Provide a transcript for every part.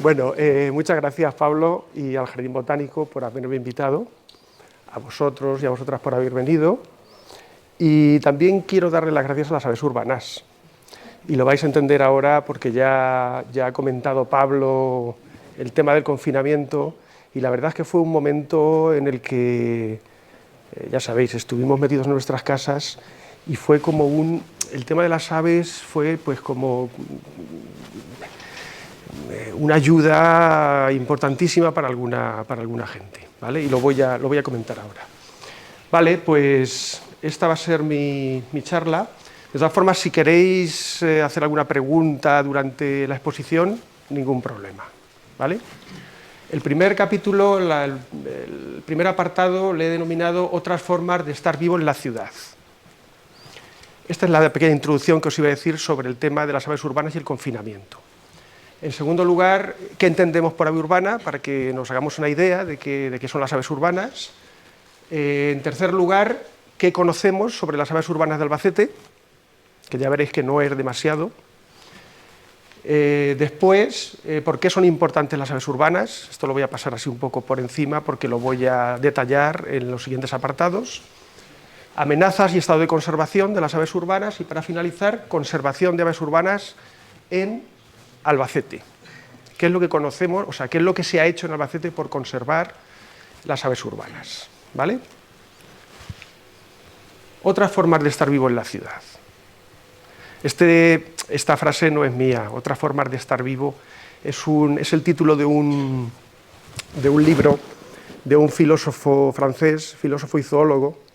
Bueno, muchas gracias, Pablo, y al Jardín Botánico por haberme invitado, a vosotros y a vosotras por haber venido, y también quiero darle las gracias a las aves urbanas, y lo vais a entender ahora porque ya ha comentado Pablo el tema del confinamiento, y la verdad es que fue un momento en el que, ya sabéis, estuvimos metidos en nuestras casas, y fue como el tema de las aves fue pues como una ayuda importantísima para alguna gente, ¿vale? Y lo voy a comentar ahora. Vale, pues esta va a ser mi charla. De todas formas, si queréis hacer alguna pregunta durante la exposición, ningún problema, ¿vale? El primer capítulo, el primer apartado, le he denominado Otras formas de estar vivo en la ciudad. Esta es la pequeña introducción que os iba a decir sobre el tema de las aves urbanas y el confinamiento. En segundo lugar, ¿qué entendemos por ave urbana? Para que nos hagamos una idea de qué son las aves urbanas. En tercer lugar, ¿qué conocemos sobre las aves urbanas de Albacete? Que ya veréis que no es demasiado. Después, ¿por qué son importantes las aves urbanas? Esto lo voy a pasar así un poco por encima porque lo voy a detallar en los siguientes apartados. Amenazas y estado de conservación de las aves urbanas y, para finalizar, conservación de aves urbanas en Albacete. ¿Qué es lo que conocemos? O sea, ¿qué es lo que se ha hecho en Albacete por conservar las aves urbanas? ¿Vale? Otras formas de estar vivo en la ciudad. Esta frase no es mía. Otras formas de estar vivo es el título de un libro de un filósofo francés, filósofo y zoólogo,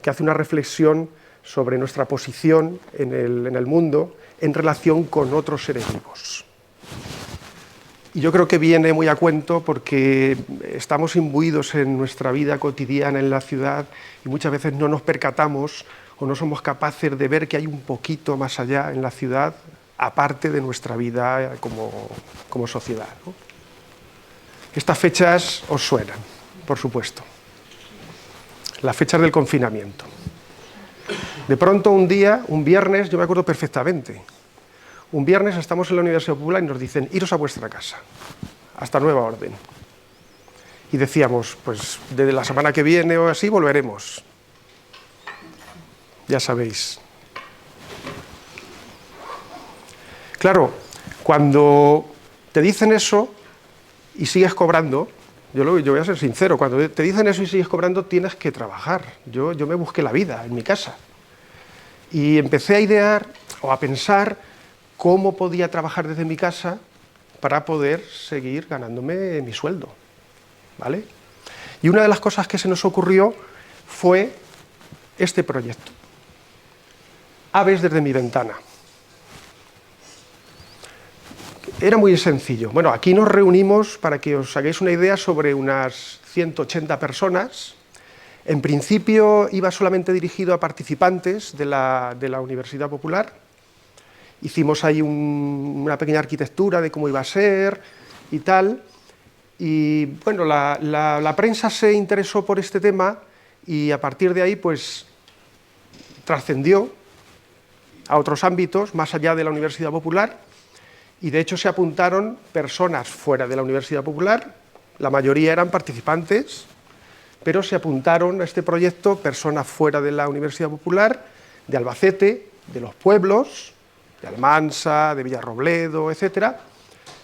que hace una reflexión sobre nuestra posición en el mundo en relación con otros seres vivos. Y yo creo que viene muy a cuento porque estamos imbuidos en nuestra vida cotidiana en la ciudad y muchas veces no nos percatamos o no somos capaces de ver que hay un poquito más allá en la ciudad, aparte de nuestra vida como sociedad, ¿no? Estas fechas os suenan, por supuesto. Las fechas del confinamiento. De pronto un viernes, yo me acuerdo perfectamente, un viernes estamos en la Universidad Popular y nos dicen, iros a vuestra casa, hasta nueva orden. Y decíamos, pues desde la semana que viene o así volveremos. Ya sabéis. Claro, cuando te dicen eso y sigues cobrando, yo voy a ser sincero, cuando te dicen eso y sigues cobrando tienes que trabajar. Yo me busqué la vida en mi casa y empecé a idear o a pensar cómo podía trabajar desde mi casa para poder seguir ganándome mi sueldo, ¿vale? Y una de las cosas que se nos ocurrió fue este proyecto. Aves desde mi ventana. Era muy sencillo. Bueno, aquí nos reunimos, para que os hagáis una idea, sobre unas 180 personas. En principio iba solamente dirigido a participantes de la Universidad Popular. Hicimos ahí una pequeña arquitectura de cómo iba a ser y tal. Y bueno, la prensa se interesó por este tema y a partir de ahí pues trascendió a otros ámbitos más allá de la Universidad Popular. Y de hecho se apuntaron personas fuera de la Universidad Popular, la mayoría eran participantes, pero se apuntaron a este proyecto personas fuera de la Universidad Popular, de Albacete, de los pueblos, de Almansa, de Villarrobledo, etc.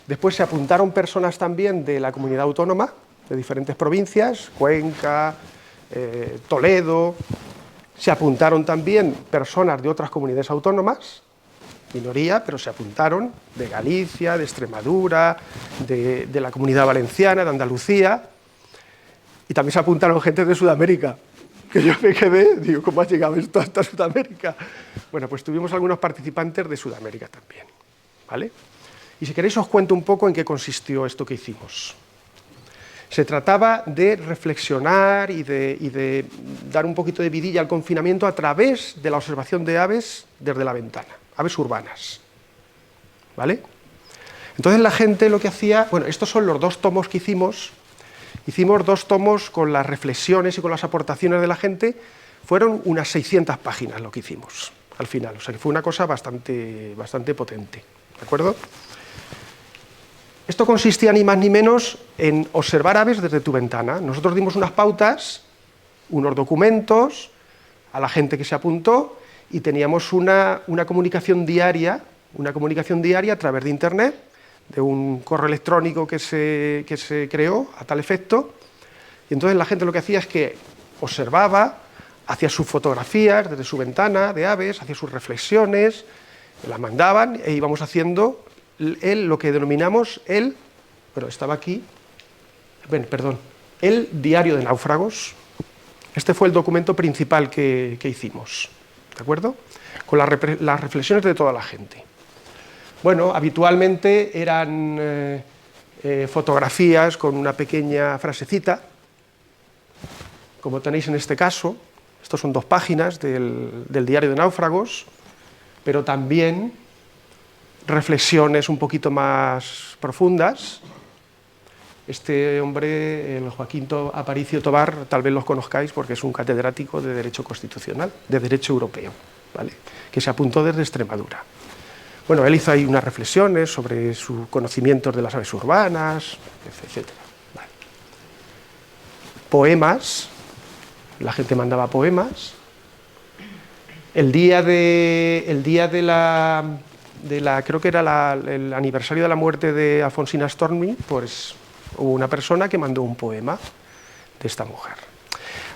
Después se apuntaron personas también de la comunidad autónoma, de diferentes provincias, Cuenca, Toledo. Se apuntaron también personas de otras comunidades autónomas, minoría, pero se apuntaron de Galicia, de Extremadura, de la Comunidad Valenciana, de Andalucía, y también se apuntaron gente de Sudamérica, que yo me quedé, digo, ¿cómo ha llegado esto hasta Sudamérica? Bueno, pues tuvimos algunos participantes de Sudamérica también, ¿vale? Y si queréis os cuento un poco en qué consistió esto que hicimos. Se trataba de reflexionar y de dar un poquito de vidilla al confinamiento a través de la observación de aves desde la ventana. Aves urbanas, ¿vale? Entonces la gente lo que hacía, bueno, estos son los 2 tomos que hicimos 2 tomos con las reflexiones y con las aportaciones de la gente, fueron unas 600 páginas lo que hicimos al final, o sea que fue una cosa bastante potente, ¿de acuerdo? Esto consistía ni más ni menos en observar aves desde tu ventana. Nosotros dimos unas pautas, unos documentos, a la gente que se apuntó y teníamos una comunicación diaria a través de Internet, de un correo electrónico que se creó a tal efecto. Y entonces la gente lo que hacía es que observaba, hacía sus fotografías desde su ventana de aves, hacía sus reflexiones, las mandaban e íbamos haciendo lo que denominamos el diario de náufragos. Este fue el documento principal que hicimos, ¿de acuerdo? Con las reflexiones de toda la gente. Bueno, habitualmente eran fotografías con una pequeña frasecita, como tenéis en este caso. Estos son 2 páginas del diario de náufragos, pero también reflexiones un poquito más profundas. Este hombre, el Joaquín Aparicio Tobar, tal vez los conozcáis porque es un catedrático de Derecho Constitucional, de Derecho Europeo, ¿vale?, que se apuntó desde Extremadura. Bueno, él hizo ahí unas reflexiones sobre sus conocimientos de las aves urbanas, etc. Vale. Poemas, la gente mandaba poemas. El día de la creo que era el aniversario de la muerte de Alfonsina Storni, pues hubo una persona que mandó un poema de esta mujer.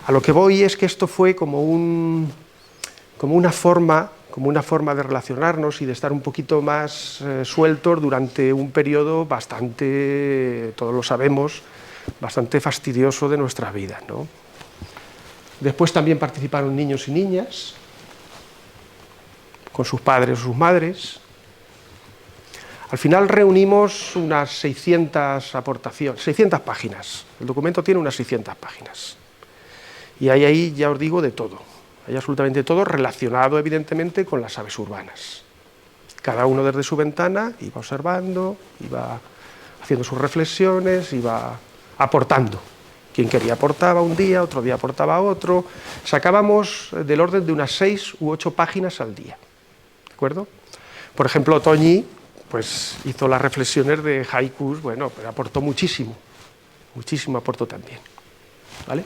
A lo que voy es que esto fue como una forma de relacionarnos y de estar un poquito más sueltos durante un periodo bastante, todos lo sabemos, bastante fastidioso de nuestra vida, ¿no? Después también participaron niños y niñas, con sus padres o sus madres. Al final reunimos unas 600 aportaciones, 600 páginas. El documento tiene unas 600 páginas. Y hay ahí, ya os digo, de todo. Hay absolutamente todo relacionado, evidentemente, con las aves urbanas. Cada uno desde su ventana iba observando, iba haciendo sus reflexiones, iba aportando. Quien quería aportaba un día, otro día aportaba otro. Sacábamos del orden de unas 6 u 8 páginas al día. ¿De acuerdo? Por ejemplo, Toñi pues hizo las reflexiones de haikus, bueno, pero aportó muchísimo aportó también, ¿vale?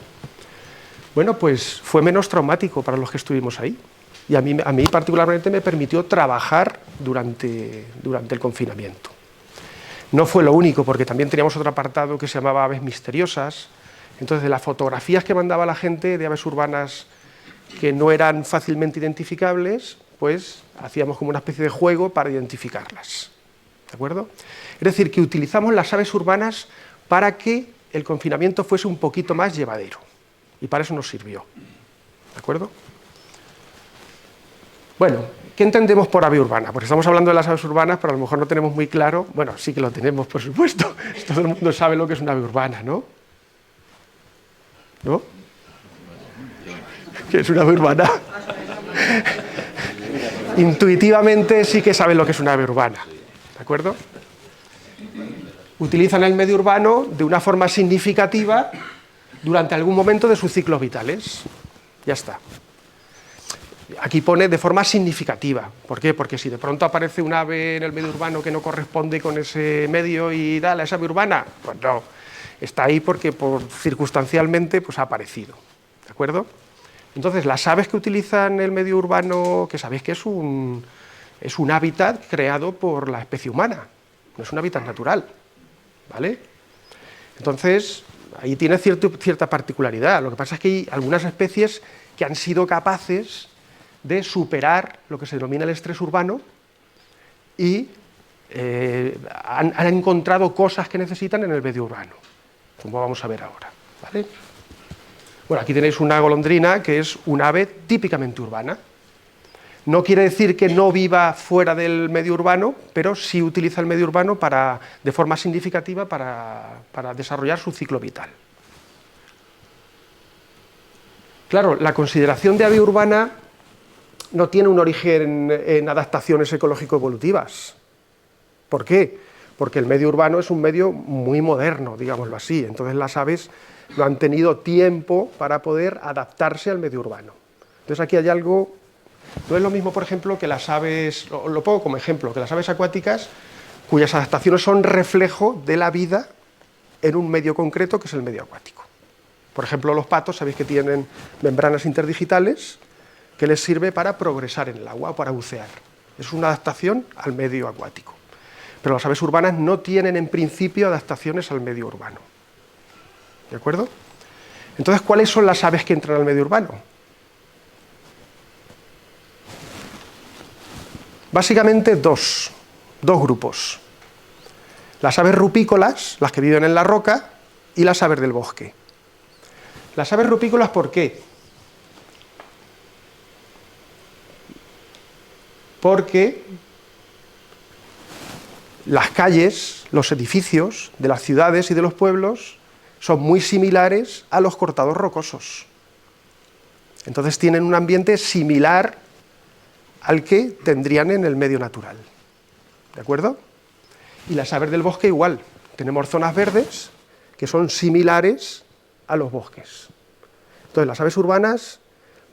Bueno, pues fue menos traumático para los que estuvimos ahí, y a mí particularmente me permitió trabajar durante el confinamiento. No fue lo único, porque también teníamos otro apartado que se llamaba Aves Misteriosas. Entonces, de las fotografías que mandaba la gente de aves urbanas que no eran fácilmente identificables, pues hacíamos como una especie de juego para identificarlas, ¿de acuerdo? Es decir, que utilizamos las aves urbanas para que el confinamiento fuese un poquito más llevadero, y para eso nos sirvió, ¿de acuerdo? Bueno, ¿qué entendemos por ave urbana? Porque estamos hablando de las aves urbanas, pero a lo mejor no tenemos muy claro. Bueno, sí que lo tenemos, por supuesto. Todo el mundo sabe lo que es una ave urbana, ¿no? ¿No? ¿Qué es una ave urbana? Intuitivamente sí que saben lo que es una ave urbana, ¿de acuerdo? Utilizan el medio urbano de una forma significativa durante algún momento de sus ciclos vitales. Ya está. Aquí pone de forma significativa. ¿Por qué? Porque si de pronto aparece un ave en el medio urbano que no corresponde con ese medio y dale, ¿es ave urbana? Pues no. Está ahí porque circunstancialmente pues, ha aparecido. ¿De acuerdo? Entonces, las aves que utilizan el medio urbano, que sabéis que es un hábitat creado por la especie humana, no es un hábitat natural, ¿vale? Entonces, ahí tiene cierta particularidad. Lo que pasa es que hay algunas especies que han sido capaces de superar lo que se denomina el estrés urbano y han encontrado cosas que necesitan en el medio urbano, como vamos a ver ahora, ¿vale? Bueno, aquí tenéis una golondrina que es un ave típicamente urbana. No quiere decir que no viva fuera del medio urbano, pero sí utiliza el medio urbano de forma significativa para desarrollar su ciclo vital. Claro, la consideración de ave urbana no tiene un origen en adaptaciones ecológico-evolutivas. ¿Por qué? Porque el medio urbano es un medio muy moderno, digámoslo así. Entonces las aves no han tenido tiempo para poder adaptarse al medio urbano. Entonces aquí hay algo. No es lo mismo, por ejemplo, que las aves, lo pongo como ejemplo, que las aves acuáticas cuyas adaptaciones son reflejo de la vida en un medio concreto que es el medio acuático. Por ejemplo, los patos, sabéis que tienen membranas interdigitales que les sirve para progresar en el agua o para bucear. Es una adaptación al medio acuático. Pero las aves urbanas no tienen en principio adaptaciones al medio urbano. ¿De acuerdo? Entonces, ¿cuáles son las aves que entran al medio urbano? Básicamente dos grupos. Las aves rupícolas, las que viven en la roca, y las aves del bosque. Las aves rupícolas, ¿por qué? Porque las calles, los edificios de las ciudades y de los pueblos son muy similares a los cortados rocosos. Entonces tienen un ambiente similar al que tendrían en el medio natural. ¿De acuerdo? Y las aves del bosque igual. Tenemos zonas verdes que son similares a los bosques. Entonces las aves urbanas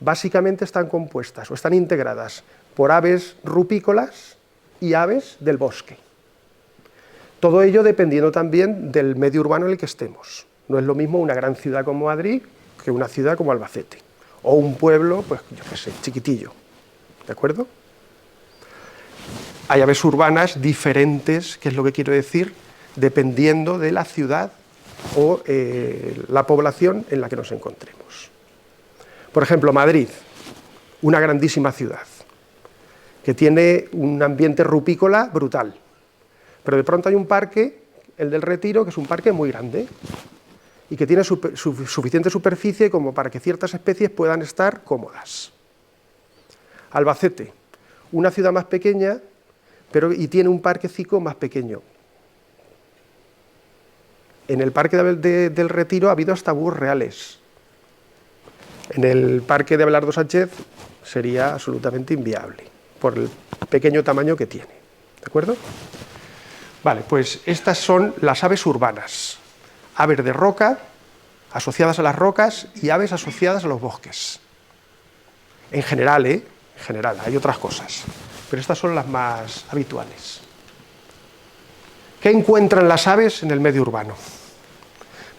básicamente están compuestas o están integradas por aves rupícolas y aves del bosque. Todo ello dependiendo también del medio urbano en el que estemos. No es lo mismo una gran ciudad como Madrid que una ciudad como Albacete. O un pueblo, pues yo qué sé, chiquitillo. ¿De acuerdo? Hay aves urbanas diferentes, que es lo que quiero decir, dependiendo de la ciudad o la población en la que nos encontremos. Por ejemplo, Madrid, una grandísima ciudad, que tiene un ambiente rupícola brutal. Pero de pronto hay un parque, el del Retiro, que es un parque muy grande y que tiene suficiente superficie como para que ciertas especies puedan estar cómodas. Albacete, una ciudad más pequeña, y tiene un parquecito más pequeño. En el parque del Retiro ha habido hasta búhos reales. En el parque de Abelardo Sánchez sería absolutamente inviable, por el pequeño tamaño que tiene. ¿De acuerdo? Vale, pues estas son las aves urbanas. Aves de roca, asociadas a las rocas, y aves asociadas a los bosques. En general, En general, hay otras cosas, pero estas son las más habituales. ¿Qué encuentran las aves en el medio urbano?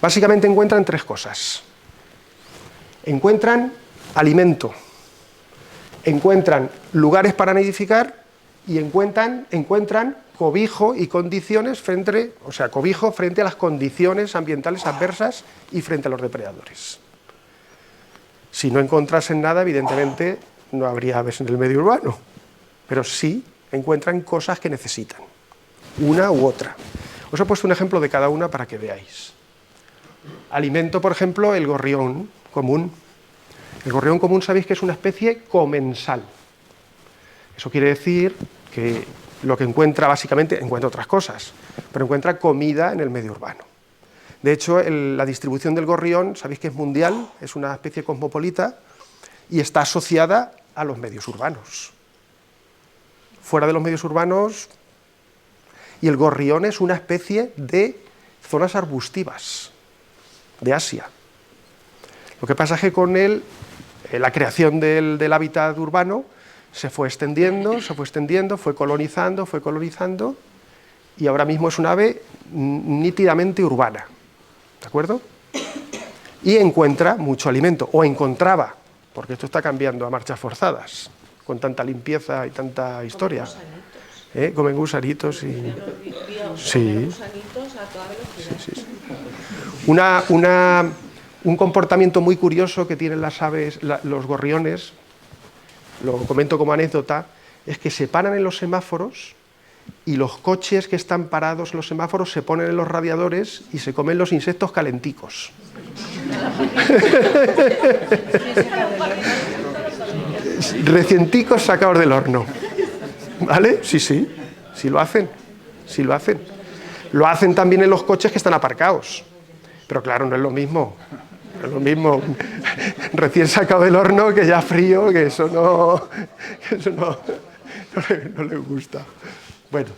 Básicamente encuentran tres cosas. Encuentran alimento, encuentran lugares para nidificar y encuentran cobijo y condiciones cobijo frente a las condiciones ambientales adversas y frente a los depredadores. Si no encontrasen nada, evidentemente no habría aves en el medio urbano, pero sí encuentran cosas que necesitan, una u otra. Os he puesto un ejemplo de cada una para que veáis. Alimento, por ejemplo, el gorrión común. El gorrión común sabéis que es una especie comensal. Eso quiere decir que lo que encuentra básicamente, encuentra otras cosas, pero encuentra comida en el medio urbano. De hecho, la distribución del gorrión, sabéis que es mundial, es una especie cosmopolita y está asociada a los medios urbanos. Fuera de los medios urbanos, y el gorrión es una especie de zonas arbustivas de Asia. Lo que pasa es que con la creación del hábitat urbano se fue extendiendo, fue colonizando, y ahora mismo es un ave nítidamente urbana, ¿de acuerdo? Y encuentra mucho alimento, o encontraba, porque esto está cambiando a marchas forzadas, con tanta limpieza y tanta historia. Comen gusanitos y... Sí. Sí. Un comportamiento muy curioso que tienen las aves, los gorriones, lo comento como anécdota, es que se paran en los semáforos y los coches que están parados en los semáforos se ponen en los radiadores y se comen los insectos calenticos. Recienticos sacados del horno. ¿Vale? Sí lo hacen. Lo hacen también en los coches que están aparcados. Pero claro, no es lo mismo. Recién sacado del horno que ya frío, que eso no le gusta. Bueno,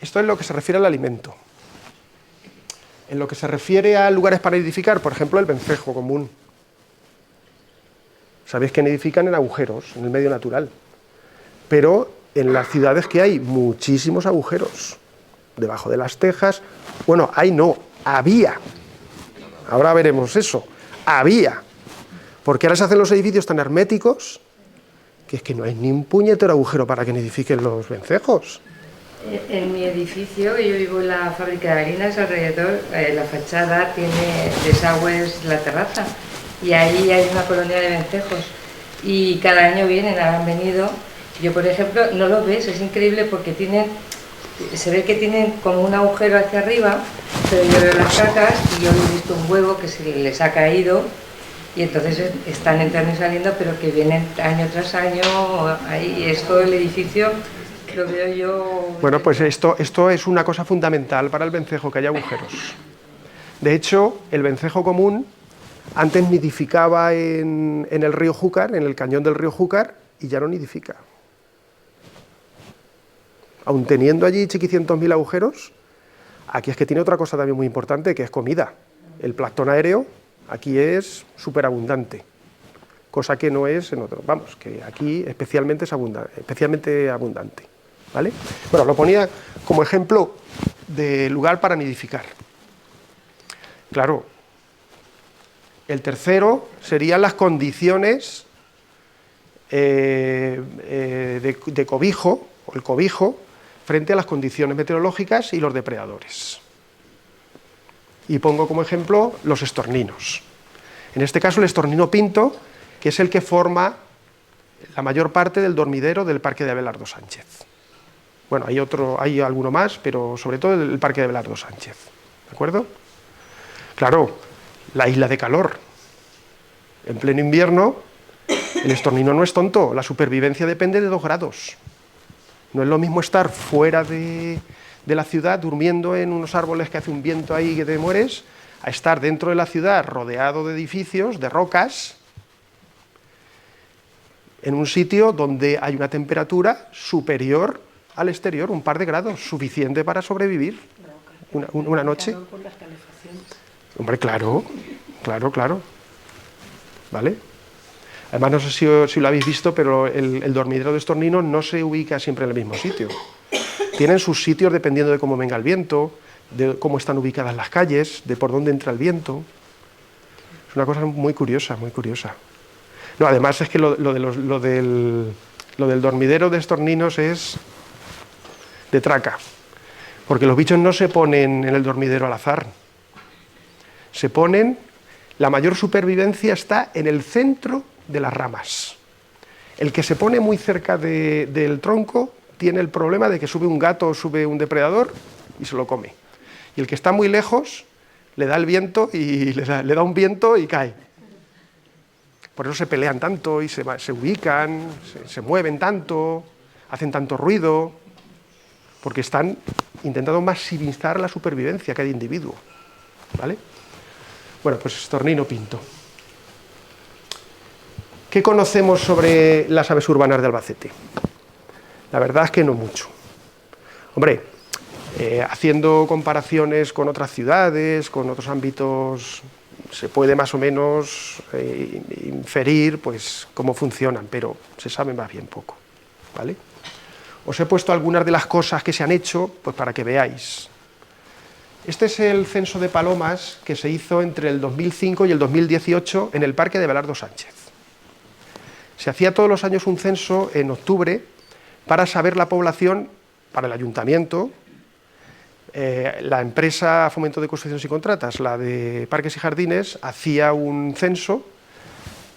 esto es lo que se refiere al alimento. En lo que se refiere a lugares para nidificar, por ejemplo, el vencejo común. Sabéis que nidifican en agujeros, en el medio natural. Pero en las ciudades que hay muchísimos agujeros, debajo de las tejas. Bueno, ahí no, había. Ahora veremos eso, había. Porque ahora se hacen los edificios tan herméticos que es que no hay ni un puñetero agujero para que nidifiquen los vencejos. En mi edificio, yo vivo en la fábrica de harinas, alrededor, la fachada tiene desagües, la terraza, y ahí hay una colonia de vencejos. Y cada año vienen, han venido. Yo, por ejemplo, no lo ves, es increíble porque se ve que tienen como un agujero hacia arriba, pero yo veo las cacas y yo he visto un huevo que se les ha caído y entonces están entrando y saliendo, pero que vienen año tras año, ahí es todo el edificio. Lo veo yo... Bueno, pues esto es una cosa fundamental para el vencejo, que haya agujeros. De hecho, el vencejo común antes nidificaba en el río Júcar, en el cañón del río Júcar, y ya no nidifica. Aun teniendo allí chiquicientos mil agujeros, aquí es que tiene otra cosa también muy importante, que es comida. El plancton aéreo aquí es súper abundante, cosa que no es en otro. Vamos, que aquí especialmente abundante. ¿Vale? Bueno, lo ponía como ejemplo de lugar para nidificar. Claro, el tercero serían las condiciones de cobijo, o el cobijo, frente a las condiciones meteorológicas y los depredadores. Y pongo como ejemplo los estorninos. En este caso el estornino pinto, que es el que forma la mayor parte del dormidero del Parque de Abelardo Sánchez. Bueno, hay alguno más, pero sobre todo el Parque de Abelardo Sánchez. ¿De acuerdo? Claro, la isla de calor. En pleno invierno, el estornino no es tonto, la supervivencia depende de 2 grados. No es lo mismo estar fuera de la ciudad, durmiendo en unos árboles que hace un viento ahí que te mueres, a estar dentro de la ciudad, rodeado de edificios, de rocas, en un sitio donde hay una temperatura superior al exterior, un par de grados, suficiente para sobrevivir una noche. Hombre, claro. ¿Vale? Además, no sé si lo habéis visto, pero el dormidero de estornino no se ubica siempre en el mismo sitio. Tienen sus sitios dependiendo de cómo venga el viento, de cómo están ubicadas las calles, de por dónde entra el viento. Es una cosa muy curiosa, muy curiosa. No, además es que lo del dormidero de estorninos es de traca, porque los bichos no se ponen en el dormidero al azar. Se ponen, la mayor supervivencia está en el centro de las ramas. El que se pone muy cerca del tronco tiene el problema de que sube un gato o sube un depredador y se lo come. Y el que está muy lejos le da el viento y le da un viento y cae. Por eso se pelean tanto y se ubican, se mueven tanto, hacen tanto ruido, porque están intentando maximizar la supervivencia cada individuo. ¿Vale? Bueno, pues estornino pinto. ¿Qué conocemos sobre las aves urbanas de Albacete? La verdad es que no mucho. Hombre, haciendo comparaciones con otras ciudades, con otros ámbitos, se puede más o menos inferir pues, cómo funcionan, pero se sabe más bien poco. ¿Vale? Os he puesto algunas de las cosas que se han hecho pues, para que veáis. Este es el censo de palomas que se hizo entre el 2005 y el 2018 en el Parque de Abelardo Sánchez. Se hacía todos los años un censo en octubre para saber la población, para el ayuntamiento, la empresa Fomento de Construcciones y Contratas, la de Parques y Jardines, hacía un censo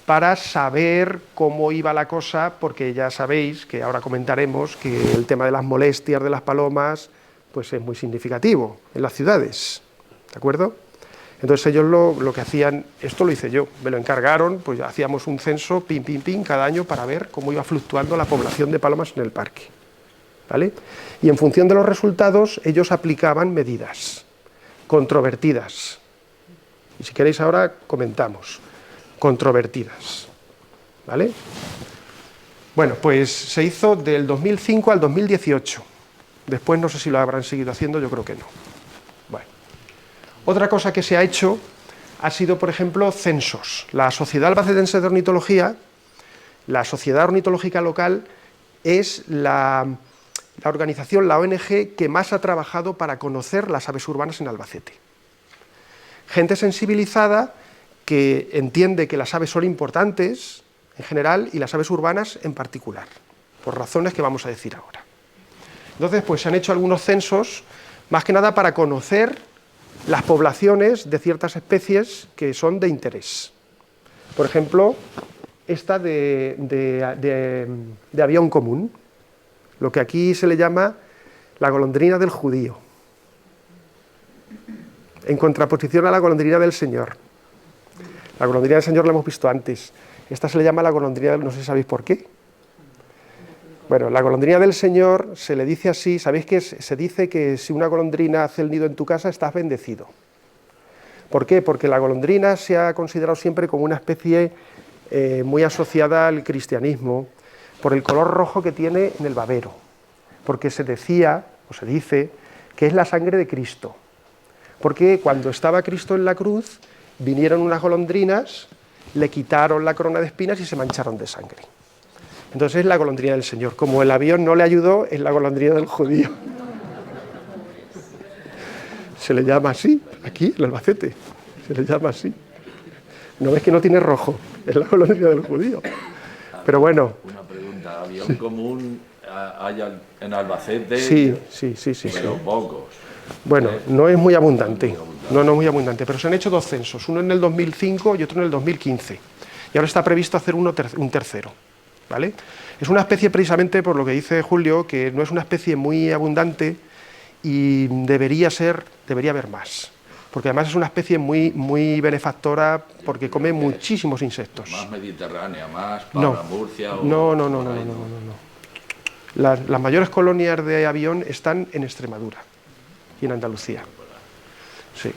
para saber cómo iba la cosa, porque ya sabéis, que ahora comentaremos, que el tema de las molestias de las palomas pues es muy significativo en las ciudades, ¿de acuerdo? Entonces ellos lo que hacían, esto lo hice yo, me lo encargaron, pues hacíamos un censo, pim, cada año para ver cómo iba fluctuando la población de palomas en el parque, ¿vale? Y en función de los resultados, ellos aplicaban medidas controvertidas. Y si queréis ahora comentamos. Controvertidas, ¿vale? Bueno, pues se hizo del 2005 al 2018. Después no sé si lo habrán seguido haciendo, yo creo que no. Bueno. Otra cosa que se ha hecho ha sido, por ejemplo, censos. La Sociedad Albacetense de Ornitología, la Sociedad Ornitológica Local, es la la organización, la ONG, que más ha trabajado para conocer las aves urbanas en Albacete. Gente sensibilizada que entiende que las aves son importantes en general y las aves urbanas en particular, por razones que vamos a decir ahora. Entonces, pues se han hecho algunos censos, más que nada para conocer las poblaciones de ciertas especies que son de interés. Por ejemplo, esta de avión común, lo que aquí se le llama la golondrina del judío, en contraposición a la golondrina del Señor. La golondrina del Señor la hemos visto antes. Esta se le llama la golondrina, no sé si sabéis por qué. Bueno, la golondrina del Señor se le dice así, sabéis que se dice que si una golondrina hace el nido en tu casa, estás bendecido. ¿Por qué? Porque la golondrina se ha considerado siempre como una especie muy asociada al cristianismo, por el color rojo que tiene en el babero, porque se decía, o se dice, que es la sangre de Cristo. Porque cuando estaba Cristo en la cruz, vinieron unas golondrinas, le quitaron la corona de espinas y se mancharon de sangre. Entonces es la golondrina del Señor. Como el avión no le ayudó, es la golondrina del judío. Se le llama así, aquí, en Albacete. Se le llama así. ¿No ves que no tiene rojo? Es la golondrina del judío. Pero bueno. Una pregunta, ¿avión común hay en Albacete? Sí. Pero pocos. Bueno, no es muy abundante. No es muy abundante, pero se han hecho dos censos, uno en el 2005 y otro en el 2015. Y ahora está previsto hacer un tercero. ¿Vale? Es una especie, precisamente por lo que dice Julio, que no es una especie muy abundante y debería haber más, porque además es una especie muy benefactora porque come muchísimos insectos. Más mediterránea, más para Murcia o... No. Las mayores colonias de avión están en Extremadura y en Andalucía. Sí.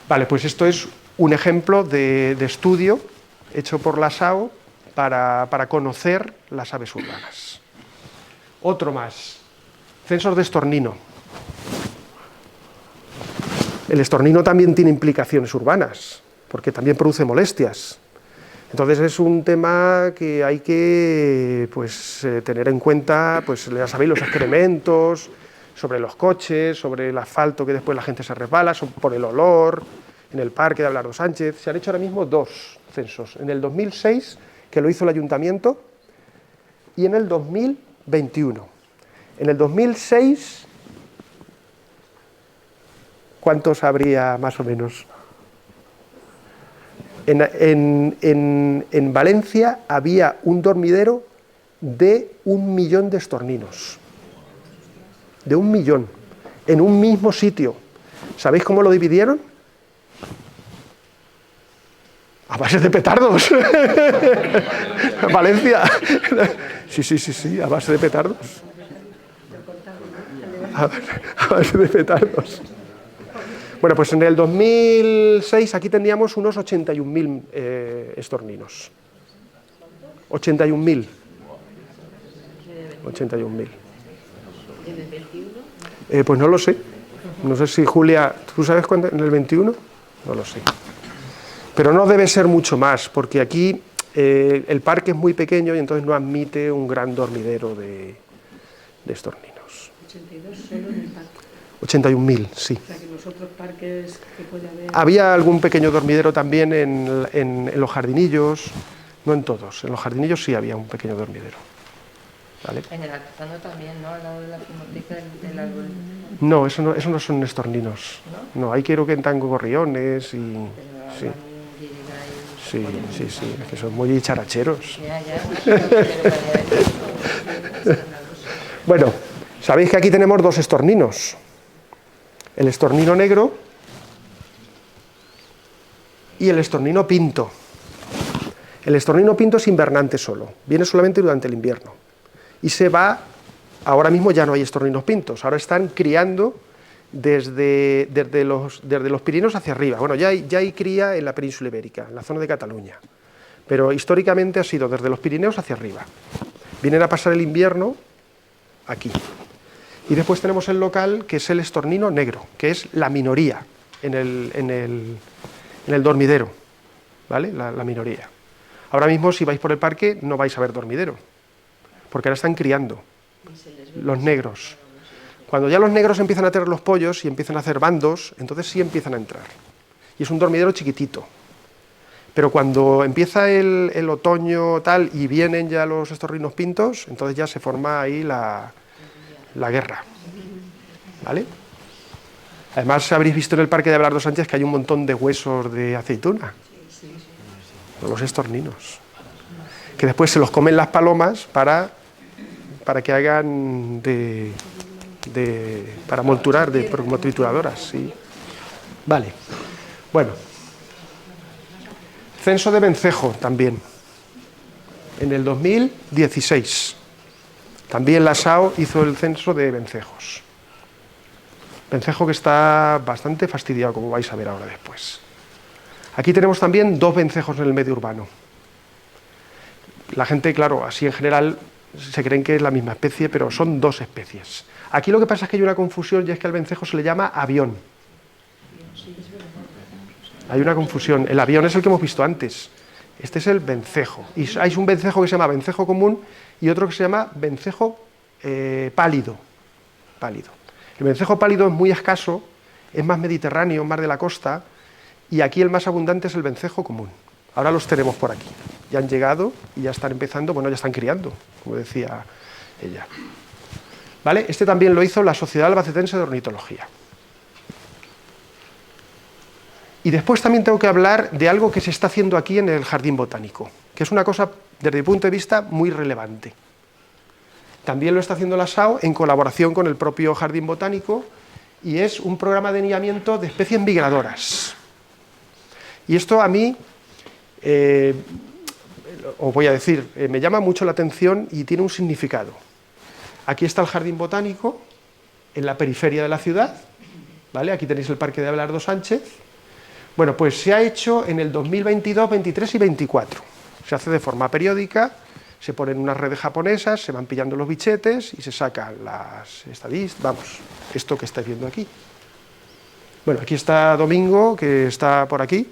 Vale, pues esto es un ejemplo de estudio hecho por la SAO para conocer las aves urbanas. Otro más, censos de estornino. El estornino también tiene implicaciones urbanas, porque también produce molestias. Entonces es un tema que hay que tener en cuenta, pues ya sabéis, los excrementos, sobre los coches, sobre el asfalto que después la gente se resbala, por el olor, en el parque de Abelardo Sánchez. Se han hecho ahora mismo dos censos, en el 2006, que lo hizo el ayuntamiento, y en el 2021. En el 2006, ¿cuántos habría más o menos? En Valencia había un dormidero de 1 millón de estorninos. De 1 millón, en un mismo sitio. ¿Sabéis cómo lo dividieron? A base de petardos. Valencia. Sí, a base de petardos. A base de petardos. Bueno, pues en el 2006 aquí teníamos unos 81.000 estorninos. 81.000. 81.000. ¿Y en el 21? Pues no lo sé. No sé si Julia, ¿tú sabes cuándo? ¿En el 21? No lo sé. Pero no debe ser mucho más, porque aquí el parque es muy pequeño y entonces no admite un gran dormidero de estorninos. 82 solo en el parque. 81.000, sí. O sea, que los otros parques que puede haber... Había algún pequeño dormidero también en los jardinillos, no en todos. En los jardinillos sí había un pequeño dormidero. ¿Vale? En el Altozano también, ¿no? Al lado de la filmoteca del árbol. No, eso no son estorninos. No, ahí quiero que en tango gorriones y... Sí. Sí, es que son muy characheros. Bueno, sabéis que aquí tenemos dos estorninos. El estornino negro y el estornino pinto. El estornino pinto es invernante solo, viene solamente durante el invierno. Y se va, ahora mismo ya no hay estorninos pintos, ahora están criando desde los Pirineos hacia arriba. Bueno, ya hay cría en la península ibérica, en la zona de Cataluña, pero históricamente ha sido desde los Pirineos hacia arriba. Vienen a pasar el invierno aquí. Y después tenemos el local, que es el estornino negro, que es la minoría en el dormidero, ¿vale? La minoría. Ahora mismo, si vais por el parque, no vais a ver dormidero, porque ahora están criando. los negros. Cuando ya los negros empiezan a tener los pollos y empiezan a hacer bandos, entonces sí empiezan a entrar. Y es un dormidero chiquitito. Pero cuando empieza el otoño tal y vienen ya los estorninos pintos, entonces ya se forma ahí la guerra. ¿Vale? Además habréis visto en el parque de Abelardo Sánchez que hay un montón de huesos de aceituna. Los estorninos. Que después se los comen las palomas para que hagan para molturar, como trituradoras. Sí. Vale. Bueno. Censo de Vencejo también, en el 2016. También la SAO hizo el censo de vencejos. Vencejo que está bastante fastidiado, como vais a ver ahora después. Aquí tenemos también 2 vencejos en el medio urbano. La gente, claro, así en general se creen que es la misma especie, pero son 2 especies. Aquí lo que pasa es que hay una confusión y es que al vencejo se le llama avión. Hay una confusión. El avión es el que hemos visto antes. Este es el vencejo. Y hay un vencejo que se llama vencejo común y otro que se llama vencejo pálido. El vencejo pálido es muy escaso, es más mediterráneo, más de la costa, y aquí el más abundante es el vencejo común. Ahora los tenemos por aquí. Ya han llegado y ya están empezando, bueno, ya están criando, como decía ella. ¿Vale? Este también lo hizo la Sociedad Albacetense de Ornitología. Y después también tengo que hablar de algo que se está haciendo aquí en el Jardín Botánico, que es una cosa, desde mi punto de vista, muy relevante. También lo está haciendo la SAO en colaboración con el propio Jardín Botánico, y es un programa de niñamiento de especies migradoras. Y esto a mí, os voy a decir, me llama mucho la atención y tiene un significado. Aquí está el Jardín Botánico, en la periferia de la ciudad, ¿vale? Aquí tenéis el Parque de Abelardo Sánchez. Bueno, pues se ha hecho en el 2022, 23 y 24. Se hace de forma periódica, se ponen unas redes japonesas, se van pillando los bichetes y se sacan las estadísticas, vamos, esto que estáis viendo aquí. Bueno, aquí está Domingo, que está por aquí.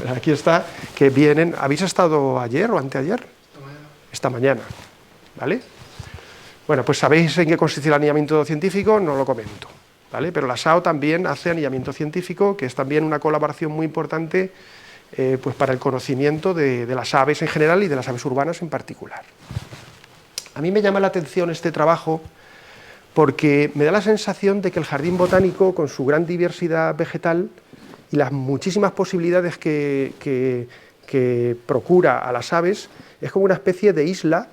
Aquí está, que vienen. ¿Habéis estado ayer o anteayer? Esta mañana. ¿Vale? Bueno, pues sabéis en qué consiste el anillamiento científico, no lo comento. ¿Vale? Pero la SAO también hace anillamiento científico, que es también una colaboración muy importante pues para el conocimiento de las aves en general y de las aves urbanas en particular. A mí me llama la atención este trabajo porque me da la sensación de que el Jardín Botánico, con su gran diversidad vegetal y las muchísimas posibilidades que procura a las aves, es como una especie de isla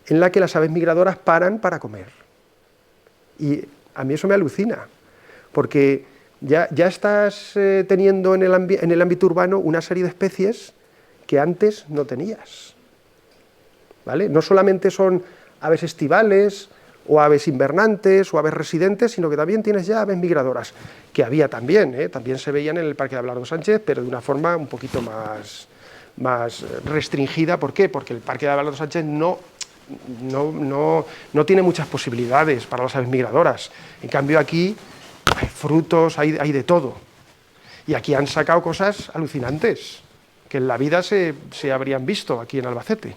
en la que las aves migradoras paran para comer. Y a mí eso me alucina, porque ya estás teniendo en el ámbito urbano una serie de especies que antes no tenías. ¿Vale? No solamente son aves estivales, o aves invernantes, o aves residentes, sino que también tienes ya aves migradoras, que había también, también se veían en el Parque de Abelardo Sánchez, pero de una forma un poquito más restringida. ¿Por qué? Porque el Parque de Abelardo Sánchez no tiene muchas posibilidades para las aves migradoras. En cambio aquí hay frutos, hay de todo. Y aquí han sacado cosas alucinantes, que en la vida se habrían visto aquí en Albacete.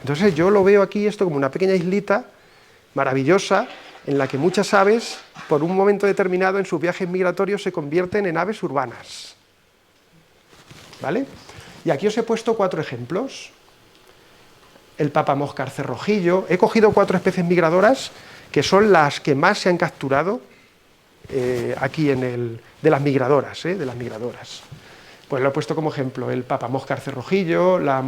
Entonces yo lo veo aquí esto como una pequeña islita maravillosa, en la que muchas aves, por un momento determinado en sus viajes migratorios, se convierten en aves urbanas. ¿Vale? Y aquí os he puesto 4 ejemplos. El papamoscar cerrojillo. He cogido 4 especies migradoras que son las que más se han capturado aquí de las migradoras, Pues lo he puesto como ejemplo el papamoscar cerrojillo, la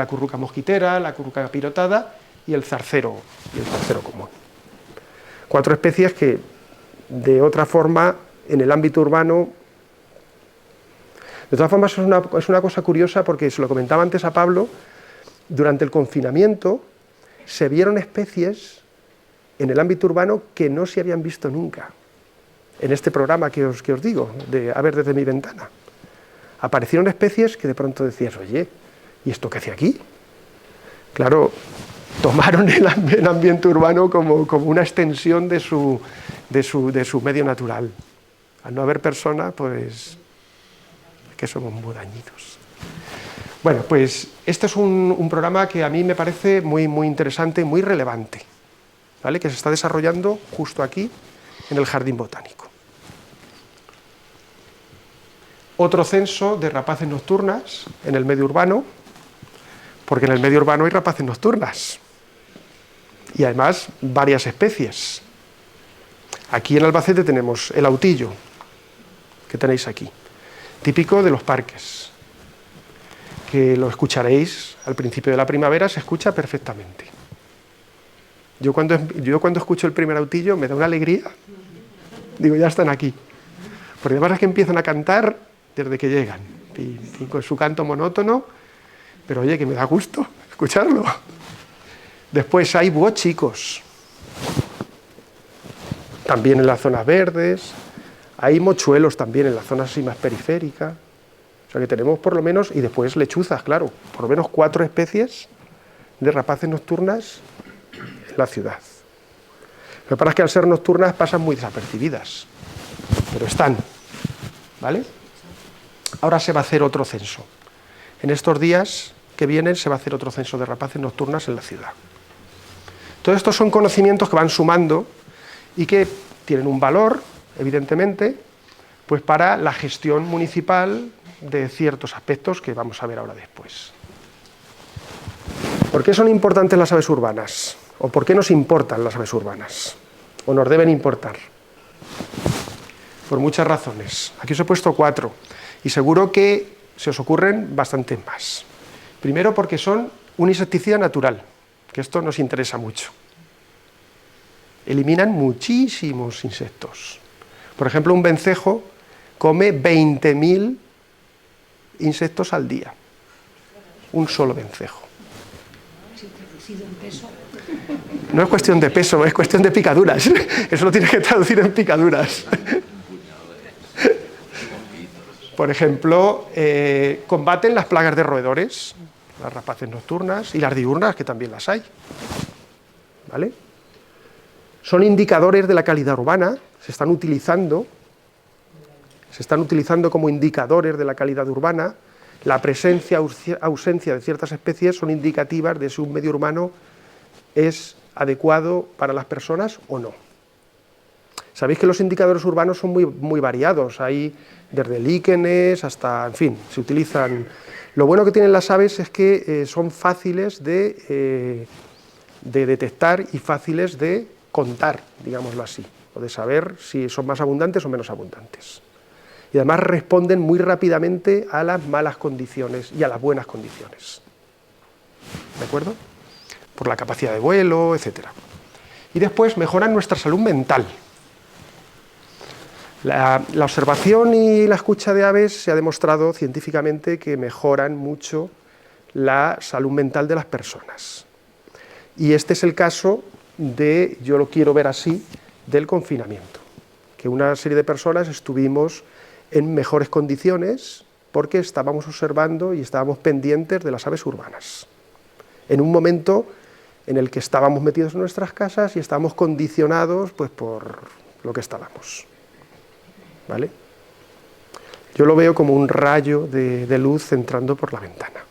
curruca mosquitera, la curruca pirotada y el zarcero común. 4 especies que, de otra forma, en el ámbito urbano. De todas formas, es una cosa curiosa, porque se lo comentaba antes a Pablo. Durante el confinamiento se vieron especies en el ámbito urbano que no se habían visto nunca. En este programa que os digo, de A ver desde mi ventana. Aparecieron especies que de pronto decías, oye, ¿y esto qué hace aquí? Claro, tomaron el ambiente urbano como una extensión de su medio natural. Al no haber personas, pues, que somos muy dañinos. Bueno, pues este es un programa que a mí me parece muy, muy interesante, muy relevante, ¿vale? Que se está desarrollando justo aquí, en el Jardín Botánico. Otro censo de rapaces nocturnas en el medio urbano, porque en el medio urbano hay rapaces nocturnas, y además varias especies. Aquí en Albacete tenemos el autillo, que tenéis aquí, típico de los parques, que lo escucharéis al principio de la primavera, se escucha perfectamente. Yo cuando escucho el primer autillo me da una alegría, digo, ya están aquí. Porque además es que empiezan a cantar desde que llegan, y con su canto monótono, pero oye, que me da gusto escucharlo. Después hay búhos chicos, también en las zonas verdes, hay mochuelos también en las zonas así más periféricas. O sea que tenemos por lo menos, y después lechuzas, claro, por lo menos 4 especies de rapaces nocturnas en la ciudad. Lo que pasa es que al ser nocturnas pasan muy desapercibidas, pero están, ¿vale? Ahora se va a hacer otro censo. En estos días que vienen se va a hacer otro censo de rapaces nocturnas en la ciudad. Todos estos son conocimientos que van sumando y que tienen un valor, evidentemente, pues para la gestión municipal de ciertos aspectos que vamos a ver ahora después. ¿Por qué son importantes las aves urbanas? ¿O por qué nos importan las aves urbanas? ¿O nos deben importar? Por muchas razones. Aquí os he puesto 4 y seguro que se os ocurren bastantes más. Primero porque son un insecticida natural, que esto nos interesa mucho. Eliminan muchísimos insectos. Por ejemplo, un vencejo come 20.000 insectos al día. Un solo vencejo. No es cuestión de peso, es cuestión de picaduras. Eso lo tienes que traducir en picaduras. Por ejemplo, combaten las plagas de roedores, las rapaces nocturnas y las diurnas, que también las hay. ¿Vale? Son indicadores de la calidad urbana, se están utilizando como indicadores de la calidad urbana. La presencia o ausencia de ciertas especies son indicativas de si un medio urbano es adecuado para las personas o no. Sabéis que los indicadores urbanos son muy variados, hay desde líquenes hasta, en fin, se utilizan. Lo bueno que tienen las aves es que son fáciles de detectar y fáciles de contar, digámoslo así, o de saber si son más abundantes o menos abundantes. Y además responden muy rápidamente a las malas condiciones y a las buenas condiciones. ¿De acuerdo? Por la capacidad de vuelo, etc. Y después mejoran nuestra salud mental. La observación y la escucha de aves se ha demostrado científicamente que mejoran mucho la salud mental de las personas. Y este es el caso de, yo lo quiero ver así, del confinamiento. Que una serie de personas estuvimos en mejores condiciones porque estábamos observando y estábamos pendientes de las aves urbanas. En un momento en el que estábamos metidos en nuestras casas y estábamos condicionados pues, por lo que estábamos. ¿Vale? Yo lo veo como un rayo de luz entrando por la ventana.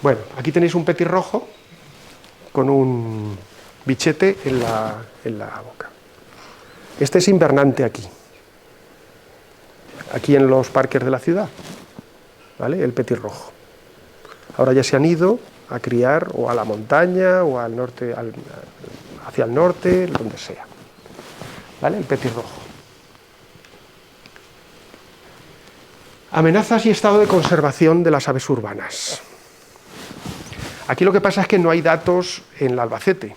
Bueno, aquí tenéis un petirrojo con un bichete en la boca. Este es invernante aquí en los parques de la ciudad, ¿vale? El petirrojo. Ahora ya se han ido a criar o a la montaña o al norte, hacia el norte, donde sea. ¿Vale? El petirrojo. Amenazas y estado de conservación de las aves urbanas. Aquí lo que pasa es que no hay datos en el Albacete.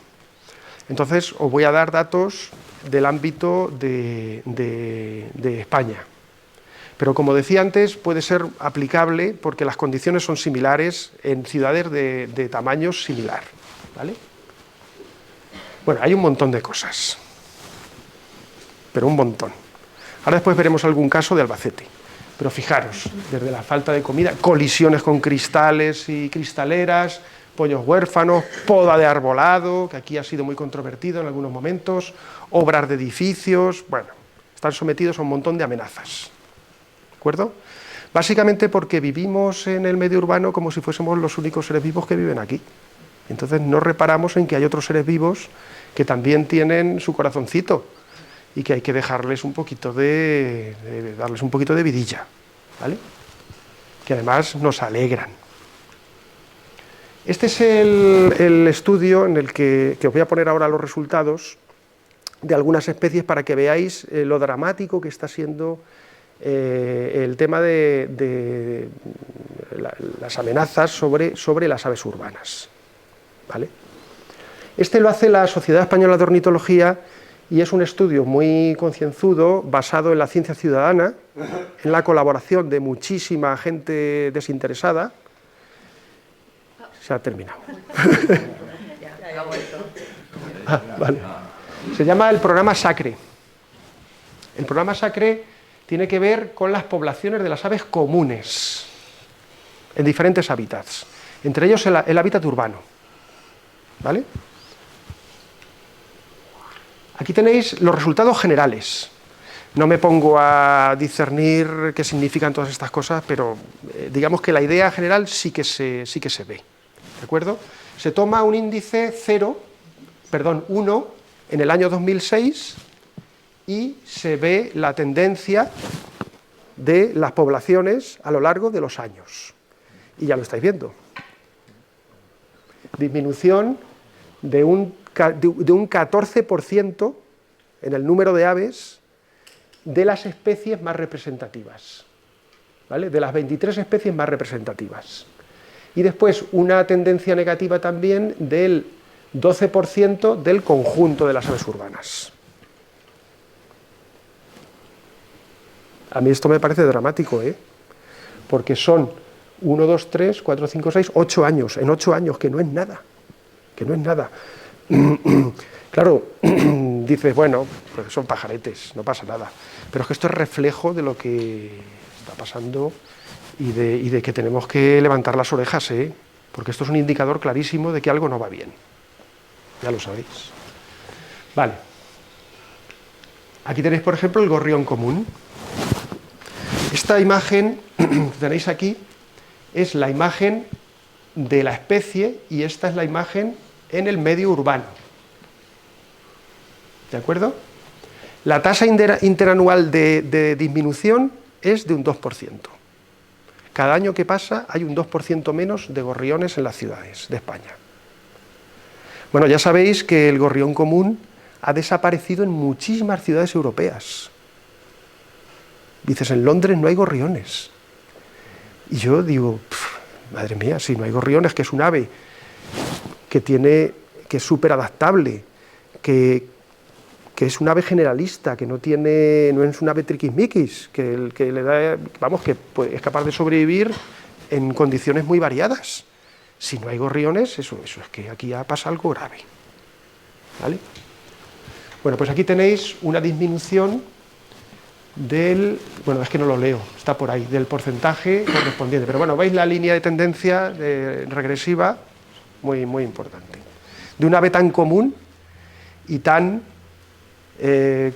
Entonces os voy a dar datos del ámbito de España. Pero como decía antes, puede ser aplicable porque las condiciones son similares en ciudades de tamaño similar. ¿Vale? Bueno, hay un montón de cosas. Pero un montón. Ahora después veremos algún caso de Albacete. Pero fijaros, desde la falta de comida, colisiones con cristales y cristaleras, pollos huérfanos, poda de arbolado, que aquí ha sido muy controvertido en algunos momentos, obras de edificios, bueno, están sometidos a un montón de amenazas. ¿De acuerdo? Básicamente porque vivimos en el medio urbano como si fuésemos los únicos seres vivos que viven aquí. Entonces no reparamos en que hay otros seres vivos que también tienen su corazoncito y que hay que dejarles un poquito darles un poquito de vidilla, ¿vale? Que además nos alegran. Este es el estudio en el que os voy a poner ahora los resultados de algunas especies para que veáis lo dramático que está siendo el tema de las amenazas sobre las aves urbanas, ¿vale? Este lo hace la Sociedad Española de Ornitología y es un estudio muy concienzudo, basado en la ciencia ciudadana, en la colaboración de muchísima gente desinteresada. Se ha terminado. Ya ha vuelto. Ah, vale. Se llama el programa SACRE. El programa SACRE tiene que ver con las poblaciones de las aves comunes en diferentes hábitats, entre ellos el hábitat urbano, ¿vale? Aquí tenéis los resultados generales. No me pongo a discernir qué significan todas estas cosas, pero digamos que la idea general sí que se ve, ¿de acuerdo? Se toma un índice 1 en el año 2006 y se ve la tendencia de las poblaciones a lo largo de los años. Y ya lo estáis viendo. Disminución de un 14% en el número de aves de las especies más representativas, ¿vale? De las 23 especies más representativas. Y después una tendencia negativa también del 12% del conjunto de las aves urbanas. A mí esto me parece dramático, porque son 1, 2, 3, 4, 5, 6, 8 años, en 8 años, que no es nada, Claro, dices, bueno, pues son pajaretes, no pasa nada, pero es que esto es reflejo de lo que está pasando y de que tenemos que levantar las orejas, porque esto es un indicador clarísimo de que algo no va bien, ya lo sabéis. Vale, aquí tenéis por ejemplo el gorrión común. Esta imagen que tenéis aquí es la imagen de la especie y esta es la imagen en el medio urbano. ¿De acuerdo? La tasa interanual de disminución es de un 2%. Cada año que pasa hay un 2% menos de gorriones en las ciudades de España. Bueno, ya sabéis que el gorrión común ha desaparecido en muchísimas ciudades europeas. Dices, en Londres no hay gorriones. Y yo digo, madre mía, si no hay gorriones, que es un ave que es súper adaptable, que es un ave generalista, que no es un ave triquismiquis, que le da, vamos, que es capaz de sobrevivir en condiciones muy variadas. Si no hay gorriones, eso es que aquí ya pasa algo grave, ¿vale? Bueno, pues aquí tenéis una disminución bueno, es que no lo leo, está por ahí, del porcentaje correspondiente, pero bueno, veis la línea de tendencia regresiva, muy, muy importante, de un ave tan común y tan de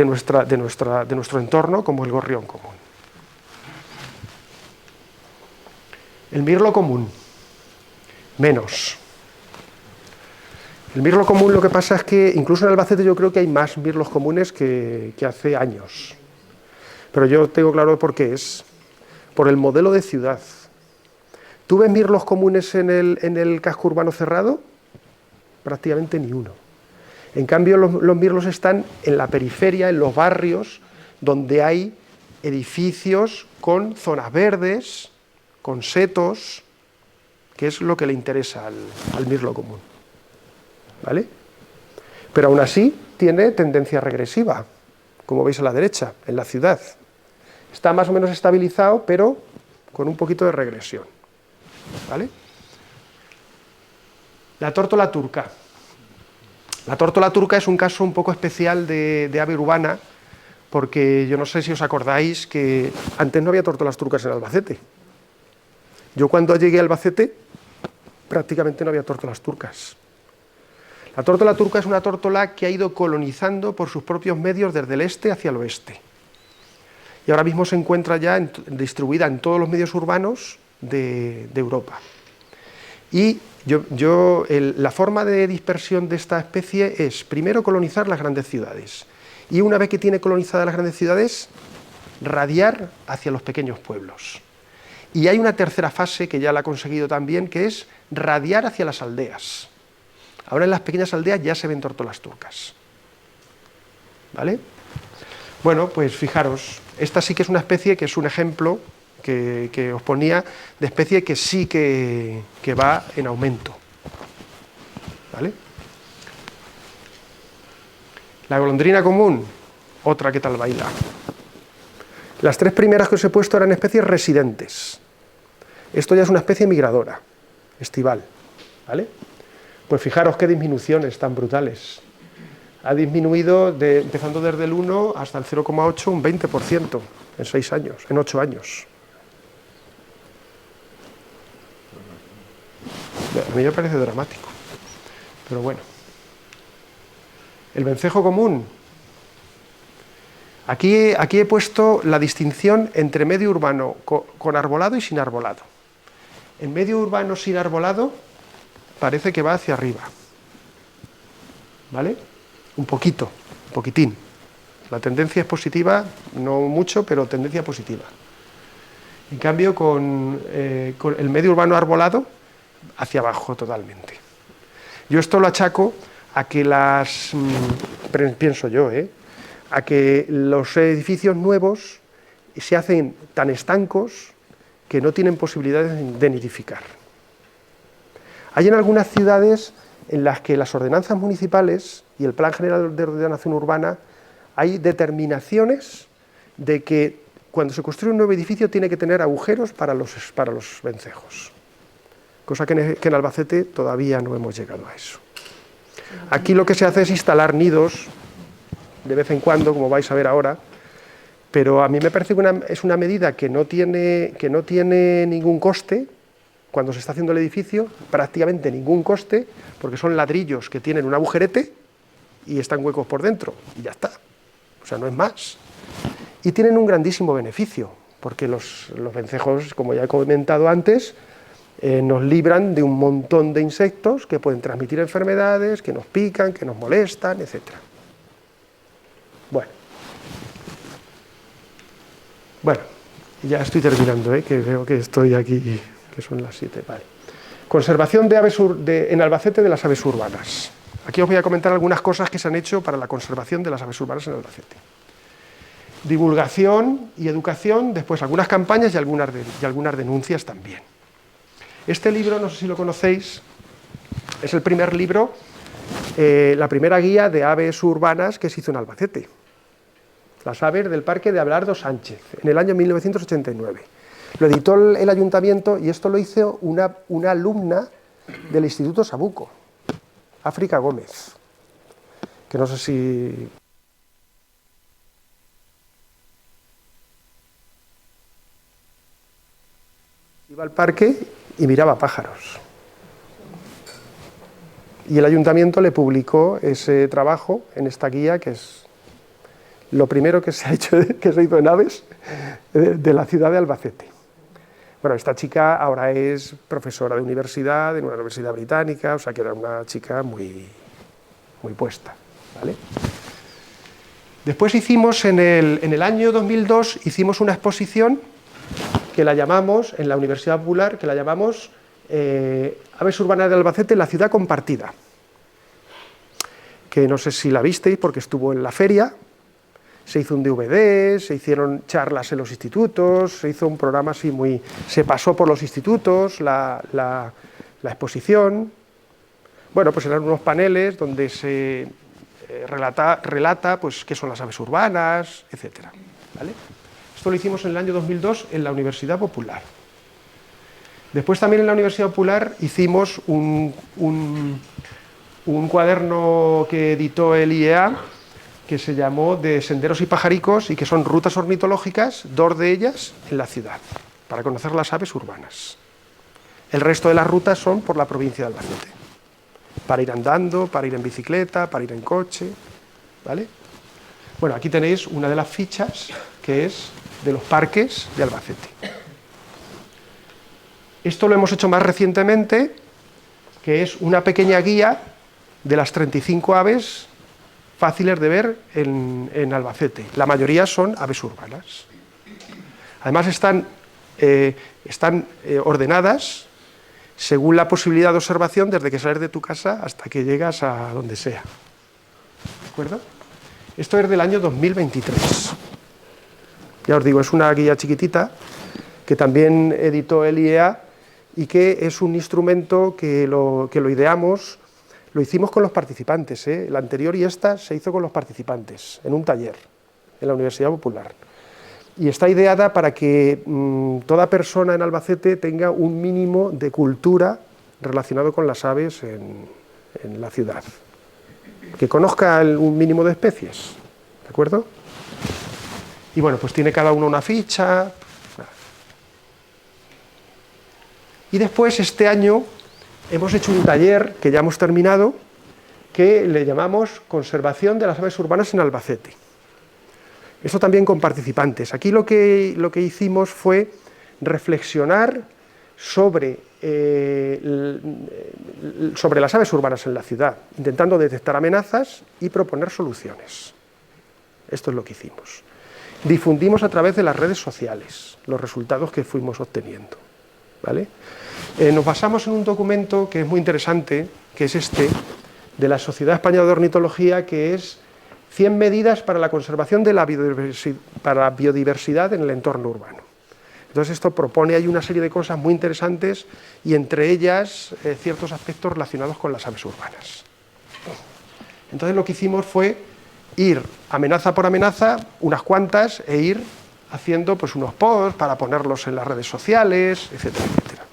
nuestro entorno como el gorrión común. El mirlo común, menos. El mirlo común, lo que pasa es que incluso en Albacete yo creo que hay más mirlos comunes que hace años. Pero yo tengo claro por qué es. Por el modelo de ciudad. ¿Tú ves mirlos comunes en el casco urbano cerrado? Prácticamente ni uno. En cambio, los mirlos están en la periferia, en los barrios, donde hay edificios con zonas verdes, con setos, que es lo que le interesa al mirlo común. ¿Vale? Pero aún así tiene tendencia regresiva, como veis a la derecha, en la ciudad. Está más o menos estabilizado, pero con un poquito de regresión. ¿Vale? La tórtola turca. La tórtola turca es un caso un poco especial de ave urbana, porque yo no sé si os acordáis que antes no había tórtolas turcas en Albacete. Yo cuando llegué a Albacete prácticamente no había tórtolas turcas. La tórtola turca es una tórtola que ha ido colonizando por sus propios medios desde el este hacia el oeste. y ahora mismo se encuentra ya distribuida en todos los medios urbanos de Europa. Y la forma de dispersión de esta especie es, primero, colonizar las grandes ciudades, y una vez que tiene colonizadas las grandes ciudades, radiar hacia los pequeños pueblos. Y hay una tercera fase que ya la ha conseguido también, que es radiar hacia las aldeas. Ahora en las pequeñas aldeas ya se ven tórtolas turcas. ¿Vale? Bueno, pues fijaros, esta sí que es una especie que es un ejemplo que os ponía de especie que sí que va en aumento. ¿Vale? La golondrina común, otra que tal baila. Las tres primeras que os he puesto eran especies residentes. Esto ya es una especie migradora, estival. ¿Vale? Pues fijaros qué disminuciones tan brutales. Ha disminuido, empezando desde el 1 hasta el 0,8, un 20% en 6 años, en 8 años. A mí me parece dramático, pero bueno. El vencejo común. Aquí he puesto la distinción entre medio urbano con arbolado y sin arbolado. En medio urbano sin arbolado parece que va hacia arriba. ¿Vale? Un poquito, un poquitín. La tendencia es positiva, no mucho, pero tendencia positiva. En cambio, con el medio urbano arbolado, hacia abajo totalmente. Yo esto lo achaco a que pienso yo, a que los edificios nuevos se hacen tan estancos que no tienen posibilidades de nidificar. Hay en algunas ciudades en las que las ordenanzas municipales y el Plan General de Ordenación Urbana hay determinaciones de que cuando se construye un nuevo edificio tiene que tener agujeros para los vencejos, cosa que en Albacete todavía no hemos llegado a eso. Aquí lo que se hace es instalar nidos de vez en cuando, como vais a ver ahora, pero a mí me parece que es una medida que no tiene ningún coste. Cuando se está haciendo el edificio, prácticamente ningún coste, porque son ladrillos que tienen un agujerete y están huecos por dentro, y ya está. O sea, no es más. Y tienen un grandísimo beneficio, porque los vencejos, como ya he comentado antes, nos libran de un montón de insectos que pueden transmitir enfermedades, que nos pican, que nos molestan, etc. Bueno, ya estoy terminando, que veo que estoy aquí, que son las 7. Vale. Conservación de aves en Albacete de las aves urbanas. Aquí os voy a comentar algunas cosas que se han hecho para la conservación de las aves urbanas en Albacete. Divulgación y educación, después algunas campañas y algunas denuncias también. Este libro, no sé si lo conocéis, es el primer libro, la primera guía de aves urbanas que se hizo en Albacete. Las aves del Parque de Abelardo Sánchez, en el año 1989. Lo editó el ayuntamiento y esto lo hizo una alumna del Instituto Sabuco, África Gómez, que no sé si... Iba al parque y miraba pájaros. Y el ayuntamiento le publicó ese trabajo en esta guía, que es lo primero que se hizo en aves de la ciudad de Albacete. Bueno, esta chica ahora es profesora de universidad, en una universidad británica, o sea que era una chica muy puesta, ¿vale? Después hicimos, en el año 2002, hicimos una exposición que la llamamos, en la Universidad Popular, que la llamamos Aves Urbanas de Albacete, la ciudad compartida. Que no sé si la visteis porque estuvo en la feria. Se hizo un DVD, se hicieron charlas en los institutos, se hizo un programa así se pasó por los institutos, la exposición. Bueno, pues eran unos paneles donde se relata pues, qué son las aves urbanas, etc. ¿Vale? Esto lo hicimos en el año 2002 en la Universidad Popular. Después también en la Universidad Popular hicimos un cuaderno que editó el IEA, que se llamó de senderos y pajaricos, y que son rutas ornitológicas, 2 de ellas en la ciudad, para conocer las aves urbanas. El resto de las rutas son por la provincia de Albacete, para ir andando, para ir en bicicleta, para ir en coche, ¿vale? Bueno, aquí tenéis una de las fichas, que es de los parques de Albacete. Esto lo hemos hecho más recientemente, que es una pequeña guía de las 35 aves fáciles de ver en Albacete. La mayoría son aves urbanas. Además están ordenadas según la posibilidad de observación desde que sales de tu casa hasta que llegas a donde sea. ¿De acuerdo? Esto es del año 2023. Ya os digo, es una guía chiquitita que también editó el IEA y que es un instrumento que lo ideamos, lo hicimos con los participantes, ¿eh? La anterior y esta se hizo con los participantes, en un taller, en la Universidad Popular. Y está ideada para que toda persona en Albacete tenga un mínimo de cultura relacionado con las aves en la ciudad. Que conozca un mínimo de especies, ¿de acuerdo? Y bueno, pues tiene cada uno una ficha. Y después, este año, hemos hecho un taller, que ya hemos terminado, que le llamamos Conservación de las aves urbanas en Albacete. Esto también con participantes. Aquí lo que hicimos fue reflexionar sobre las aves urbanas en la ciudad, intentando detectar amenazas y proponer soluciones. Esto es lo que hicimos. Difundimos a través de las redes sociales los resultados que fuimos obteniendo, ¿vale? Nos basamos en un documento que es muy interesante, que es este, de la Sociedad Española de Ornitología, que es 100 medidas para la conservación de la biodiversidad en el entorno urbano. Entonces esto propone ahí una serie de cosas muy interesantes y entre ellas ciertos aspectos relacionados con las aves urbanas. Entonces lo que hicimos fue ir amenaza por amenaza, unas cuantas, e ir haciendo pues unos posts para ponerlos en las redes sociales, etcétera, etcétera.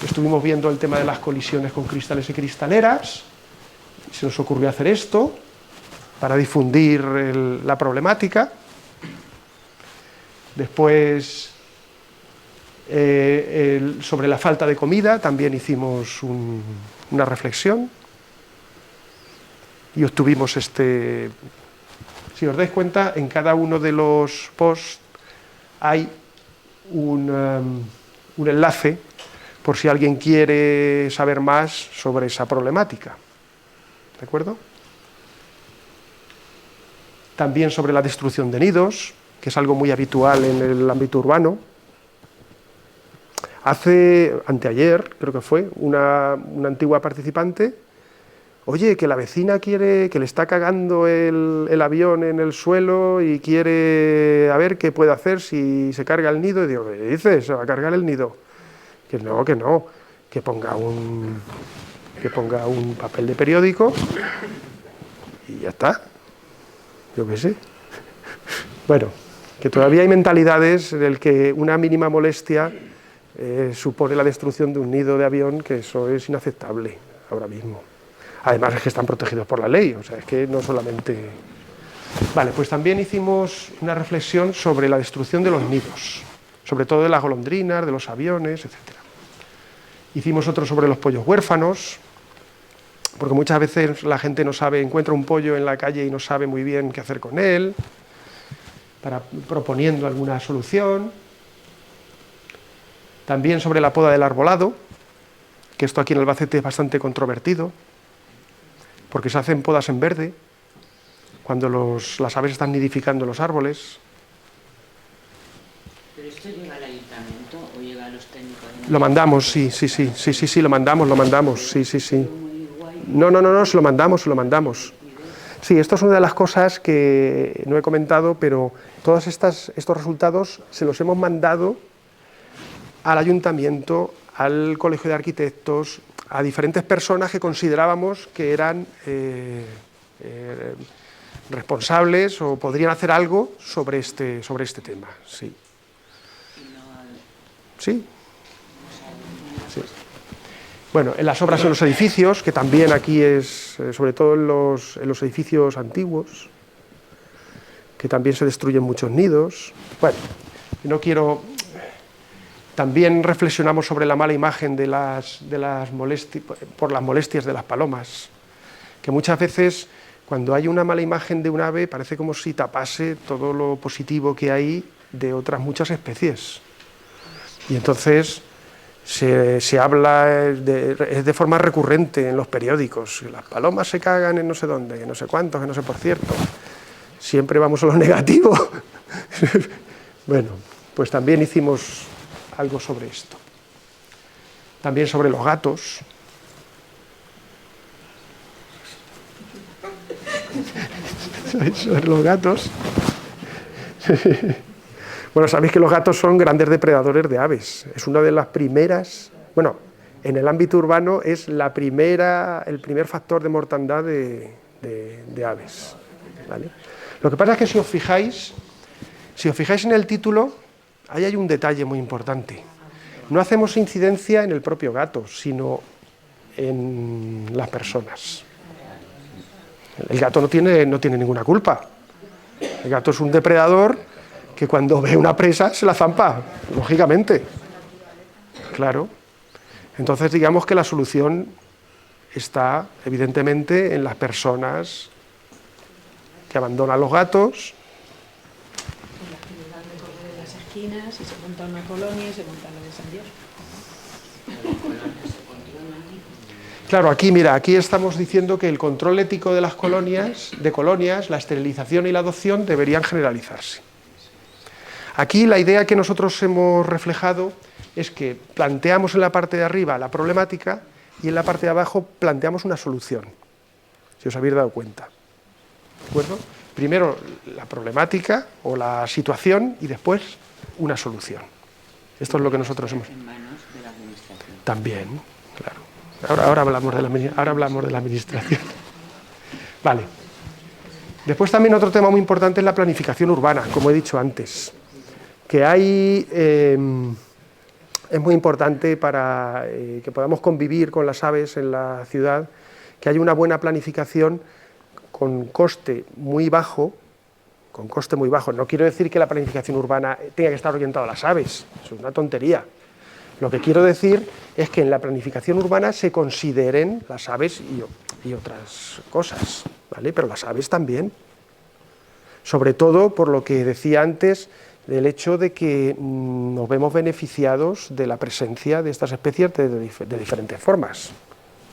Estuvimos viendo el tema de las colisiones con cristales y cristaleras, y se nos ocurrió hacer esto para difundir la problemática. Después, sobre la falta de comida, también hicimos una reflexión y obtuvimos si os dais cuenta, en cada uno de los posts hay un enlace por si alguien quiere saber más sobre esa problemática. ¿De acuerdo? También sobre la destrucción de nidos, que es algo muy habitual en el ámbito urbano. Anteayer, creo que fue, una antigua participante, oye, que la vecina quiere, que le está cagando el avión en el suelo y quiere a ver qué puede hacer si se carga el nido. Y digo, ¿qué dices? ¿Se va a cargar el nido? Que no, que ponga un papel de periódico y ya está. Yo qué sé. Bueno, que todavía hay mentalidades en el que una mínima molestia supone la destrucción de un nido de avión, que eso es inaceptable ahora mismo. Además es que están protegidos por la ley, o sea, es que no solamente... Vale, pues también hicimos una reflexión sobre la destrucción de los nidos, sobre todo de las golondrinas, de los aviones, etc. Hicimos otro sobre los pollos huérfanos, porque muchas veces la gente no sabe, encuentra un pollo en la calle y no sabe muy bien qué hacer con él, proponiendo alguna solución. También sobre la poda del arbolado, que esto aquí en Albacete es bastante controvertido, porque se hacen podas en verde, cuando las aves están nidificando en los árboles. ¿Pero esto llega al ayuntamiento o llega a los técnicos? Lo mandamos, sí, lo mandamos, sí. No, se lo mandamos. Sí, esto es una de las cosas que no he comentado, pero todos estos resultados se los hemos mandado al ayuntamiento, al colegio de arquitectos, a diferentes personas que considerábamos que eran responsables o podrían hacer algo sobre este tema. Sí. Sí. Bueno, en las obras en los edificios, que también aquí es, sobre todo en los edificios antiguos, que también se destruyen muchos nidos. Bueno, no quiero... También reflexionamos sobre la mala imagen por las molestias de las palomas, que muchas veces cuando hay una mala imagen de un ave parece como si tapase todo lo positivo que hay de otras muchas especies. Y entonces se habla es de forma recurrente en los periódicos. Las palomas se cagan en no sé dónde, que no sé cuántos, que no sé por cierto. Siempre vamos a lo negativo. Bueno, pues también hicimos algo sobre esto. También sobre los gatos. Sobre los gatos. Bueno, sabéis que los gatos son grandes depredadores de aves. Es una de las primeras, bueno, en el ámbito urbano es el primer factor de mortandad de aves. ¿Vale? Lo que pasa es que si os fijáis en el título, ahí hay un detalle muy importante. No hacemos incidencia en el propio gato, sino en las personas. El gato no tiene ninguna culpa. El gato es un depredador que cuando ve una presa se la zampa, lógicamente. Claro. Entonces digamos que la solución está evidentemente en las personas que abandonan los gatos. En las que les dan de correr en las esquinas y se monta una colonia y se monta la de San Dios. Claro, aquí estamos diciendo que el control ético de las colonias, la esterilización y la adopción deberían generalizarse. Aquí la idea que nosotros hemos reflejado es que planteamos en la parte de arriba la problemática y en la parte de abajo planteamos una solución, si os habéis dado cuenta. ¿De acuerdo? Primero la problemática o la situación y después una solución. Esto es lo que nosotros hemos... En manos de la administración. También, claro. Ahora hablamos de la administración. Vale. Después también otro tema muy importante es la planificación urbana, como he dicho antes. Que es muy importante para que podamos convivir con las aves en la ciudad, que haya una buena planificación con coste muy bajo. No quiero decir que la planificación urbana tenga que estar orientada a las aves, eso es una tontería. Lo que quiero decir es que en la planificación urbana se consideren las aves y otras cosas, ¿vale? Pero las aves también. Sobre todo por lo que decía antes, del hecho de que nos vemos beneficiados de la presencia de estas especies de diferentes formas.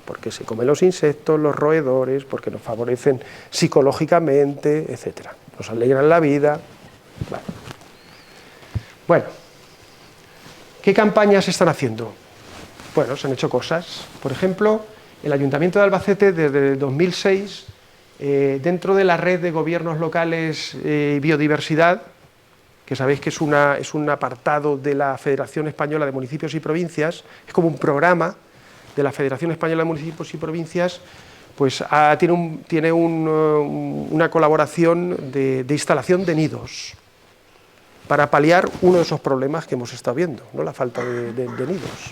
Porque se comen los insectos, los roedores, porque nos favorecen psicológicamente, etc. Nos alegran la vida. Bueno. ¿Qué campañas se están haciendo? Bueno, se han hecho cosas. Por ejemplo, el Ayuntamiento de Albacete desde el 2006, dentro de la red de gobiernos locales y biodiversidad, que sabéis que es un apartado de la Federación Española de Municipios y Provincias, es como un programa de la Federación Española de Municipios y Provincias, pues tiene una colaboración de instalación de nidos, para paliar uno de esos problemas que hemos estado viendo, ¿no? La falta de nidos.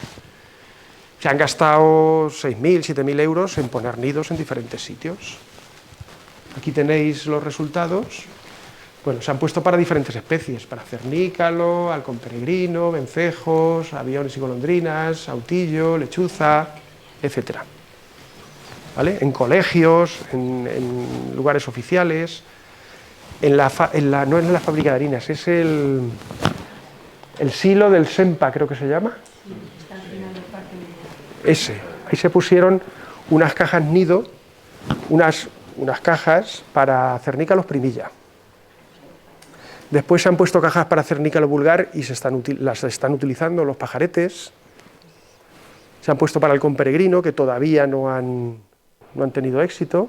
Se han gastado 6.000, 7.000 euros en poner nidos en diferentes sitios. Aquí tenéis los resultados. Bueno, se han puesto para diferentes especies, para cernícalo, halcón peregrino, vencejos, aviones y golondrinas, autillo, lechuza, etc. ¿Vale? En colegios, en lugares oficiales. No es en la fábrica de harinas, es el silo del Sempa, creo que se llama. Ese. Ahí se pusieron unas cajas nido, unas cajas para cernícalos primilla. Después se han puesto cajas para cernícalo vulgar y las están utilizando los pajaretes. Se han puesto para halcón peregrino, que todavía no han tenido éxito,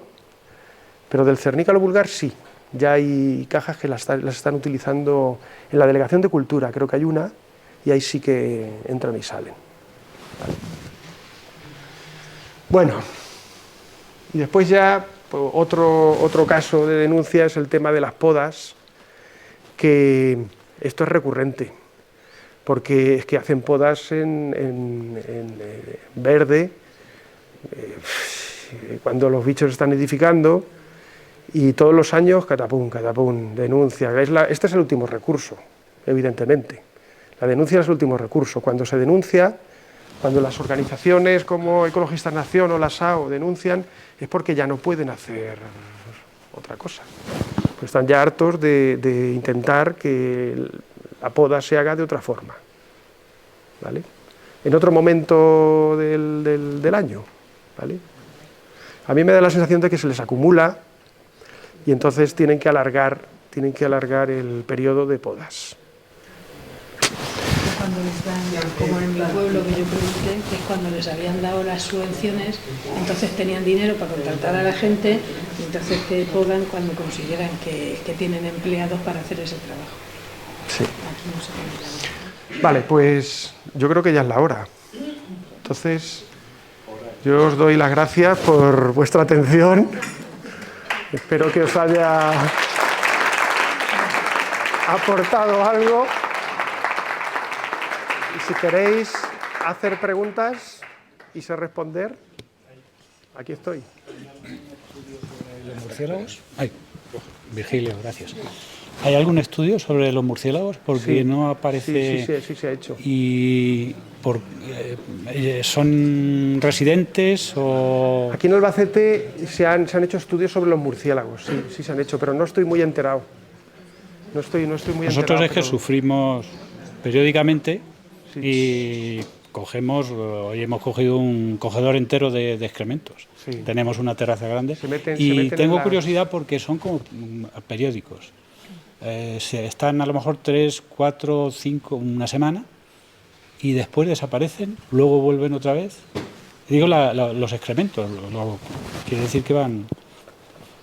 pero del cernícalo vulgar sí. Ya hay cajas que las están utilizando en la Delegación de Cultura, creo que hay una, y ahí sí que entran y salen. ¿Vale? Bueno, y después ya pues, otro caso de denuncia es el tema de las podas, que esto es recurrente, porque es que hacen podas en verde, cuando los bichos están nidificando, y todos los años, catapum, denuncia. Este es el último recurso, evidentemente. La denuncia es el último recurso. Cuando se denuncia, cuando las organizaciones como Ecologistas Nación o la SAO denuncian, es porque ya no pueden hacer otra cosa. Pues están ya hartos de intentar que la poda se haga de otra forma, ¿vale? En otro momento del año, ¿vale? A mí me da la sensación de que se les acumula y entonces tienen que alargar el periodo de podas. Cuando les dan, como en mi pueblo que yo pregunté, que es cuando les habían dado las subvenciones, entonces tenían dinero para contratar a la gente y entonces te podan cuando consideran que tienen empleados para hacer ese trabajo. Sí. Aquí no se puede. Vale, pues yo creo que ya es la hora. Entonces, yo os doy las gracias por vuestra atención. Espero que os haya aportado algo. Y si queréis hacer preguntas y sé responder, aquí estoy. ¿Los murciélagos? Ay, Virgilio, gracias. ¿Hay algún estudio sobre los murciélagos? Porque Sí, no aparece... sí se ha hecho. ¿Y son residentes o...? Aquí en Albacete se han hecho estudios sobre los murciélagos, sí se han hecho, pero no estoy muy enterado. No estoy muy enterado. Nosotros es que sufrimos periódicamente Sí. y hoy hemos cogido un cogedor entero de excrementos. Sí. Tenemos una terraza grande Se meten y tengo en curiosidad porque son como periódicos. Están a lo mejor 3, 4, 5, una semana y después desaparecen, luego vuelven otra vez. Digo los excrementos, quiere decir que van...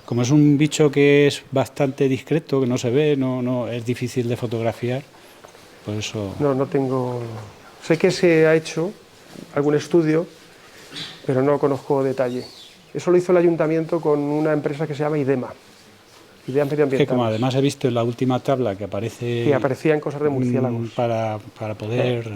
Como es un bicho que es bastante discreto, que no se ve, no es difícil de fotografiar, por eso... No tengo... Sé que se ha hecho algún estudio, pero no conozco detalle. Eso lo hizo el ayuntamiento con una empresa que se llama IDEMA. Ideas medioambientales. Que como además he visto en la última tabla que aparece... Sí, aparecían cosas de murciélagos. Para poder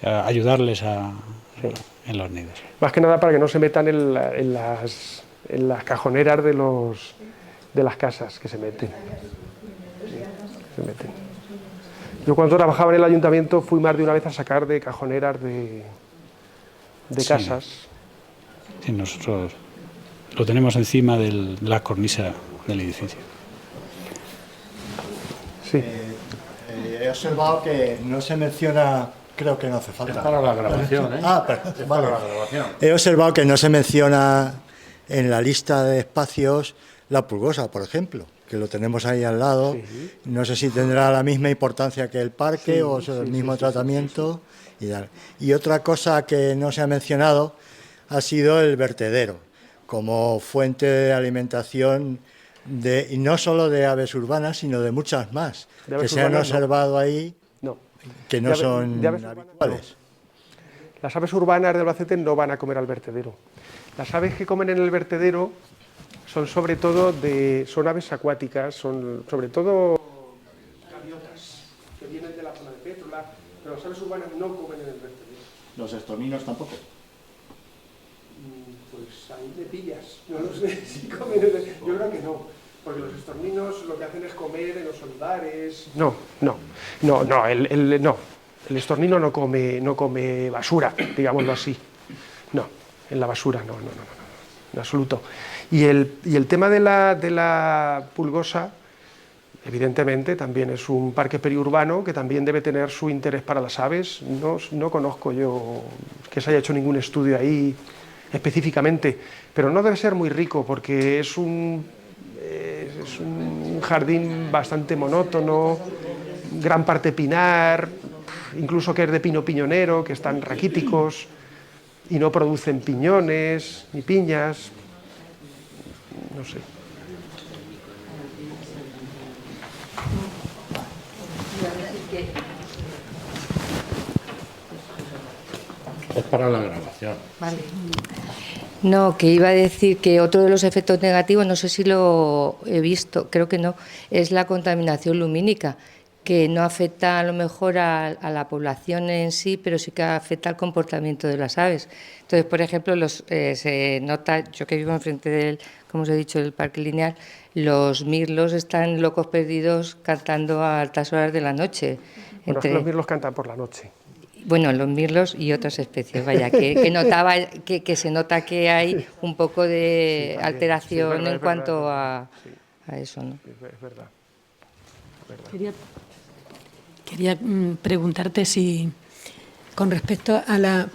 ayudarles en los nidos. Más que nada para que no se metan en las cajoneras de las casas que se meten. Sí, se meten. Yo cuando trabajaba en el ayuntamiento fui más de una vez a sacar de cajoneras de casas. Sí, nosotros lo tenemos encima de la cornisa del edificio. Sí. He observado que no se menciona, creo que no hace falta. Es para la grabación, ¿eh? Perdón, Es vale. para la grabación. He observado que no se menciona en la lista de espacios la pulgosa, por ejemplo, que lo tenemos ahí al lado. Sí. No sé si tendrá la misma importancia que el parque o el mismo tratamiento. Y tal. Y otra cosa que no se ha mencionado ha sido el vertedero, como fuente de alimentación y no solo de aves urbanas, sino de muchas más, que se han observado ahí, No. que no son de aves urbanas, habituales. no. Las aves urbanas de Albacete no van a comer al vertedero. Las aves que comen en el vertedero son sobre todo son aves acuáticas, son sobre todo gaviotas, que vienen de la zona de Pétrola, pero las aves urbanas no comen en el vertedero. Los estorninos tampoco. Pues ahí me pillas, no lo sé si comen en el... Yo creo que no, porque los estorninos lo que hacen es comer en los olivares... No. El estornino no come basura, digámoslo así. No, en la basura no, en absoluto. Y el tema de la pulgosa, evidentemente, también es un parque periurbano que también debe tener su interés para las aves. No conozco yo que se haya hecho ningún estudio ahí específicamente, pero no debe ser muy rico porque es un jardín bastante monótono, gran parte pinar, incluso que es de pino piñonero, que están raquíticos y no producen piñones ni piñas, no sé. Es para la grabación. Vale. No, que iba a decir que otro de los efectos negativos, no sé si lo he visto, creo que no, es la contaminación lumínica, que no afecta a lo mejor a la población en sí, pero sí que afecta al comportamiento de las aves. Entonces, por ejemplo, se nota, yo que vivo enfrente del, como os he dicho, del parque lineal, los mirlos están locos perdidos cantando a altas horas de la noche. Bueno, los mirlos cantan por la noche. Bueno, los mirlos y otras especies, vaya, que notaba que se nota que hay un poco de alteración verdad, en cuanto verdad, a eso, ¿no? Es verdad. Quería Quería preguntarte si, con respecto a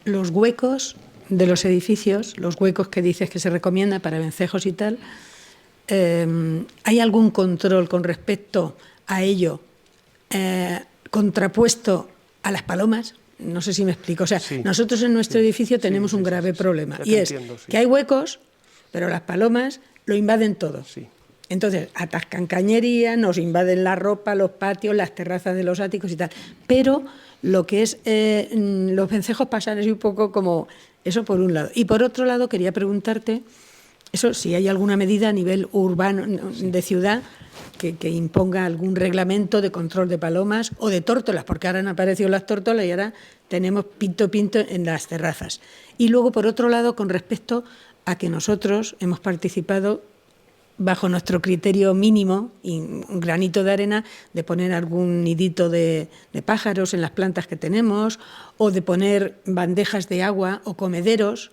los huecos de los edificios, los huecos que dices que se recomienda para vencejos y tal, ¿hay algún control con respecto a ello contrapuesto a las palomas? No sé si me explico. O sea, Sí. nosotros en nuestro edificio tenemos un grave problema y es que hay huecos, pero las palomas lo invaden todo. Sí. Entonces, atascan cañería, nos invaden la ropa, los patios, las terrazas de los áticos y tal. Pero lo que es los vencejos pasan es un poco como eso por un lado. Y por otro lado, quería preguntarte, eso si hay alguna medida a nivel urbano, de ciudad, que imponga algún reglamento de control de palomas o de tórtolas, porque ahora han aparecido las tórtolas y ahora tenemos pinto en las terrazas. Y luego, por otro lado, con respecto a que nosotros hemos participado bajo nuestro criterio mínimo y un granito de arena de poner algún nidito de pájaros en las plantas que tenemos o de poner bandejas de agua o comederos.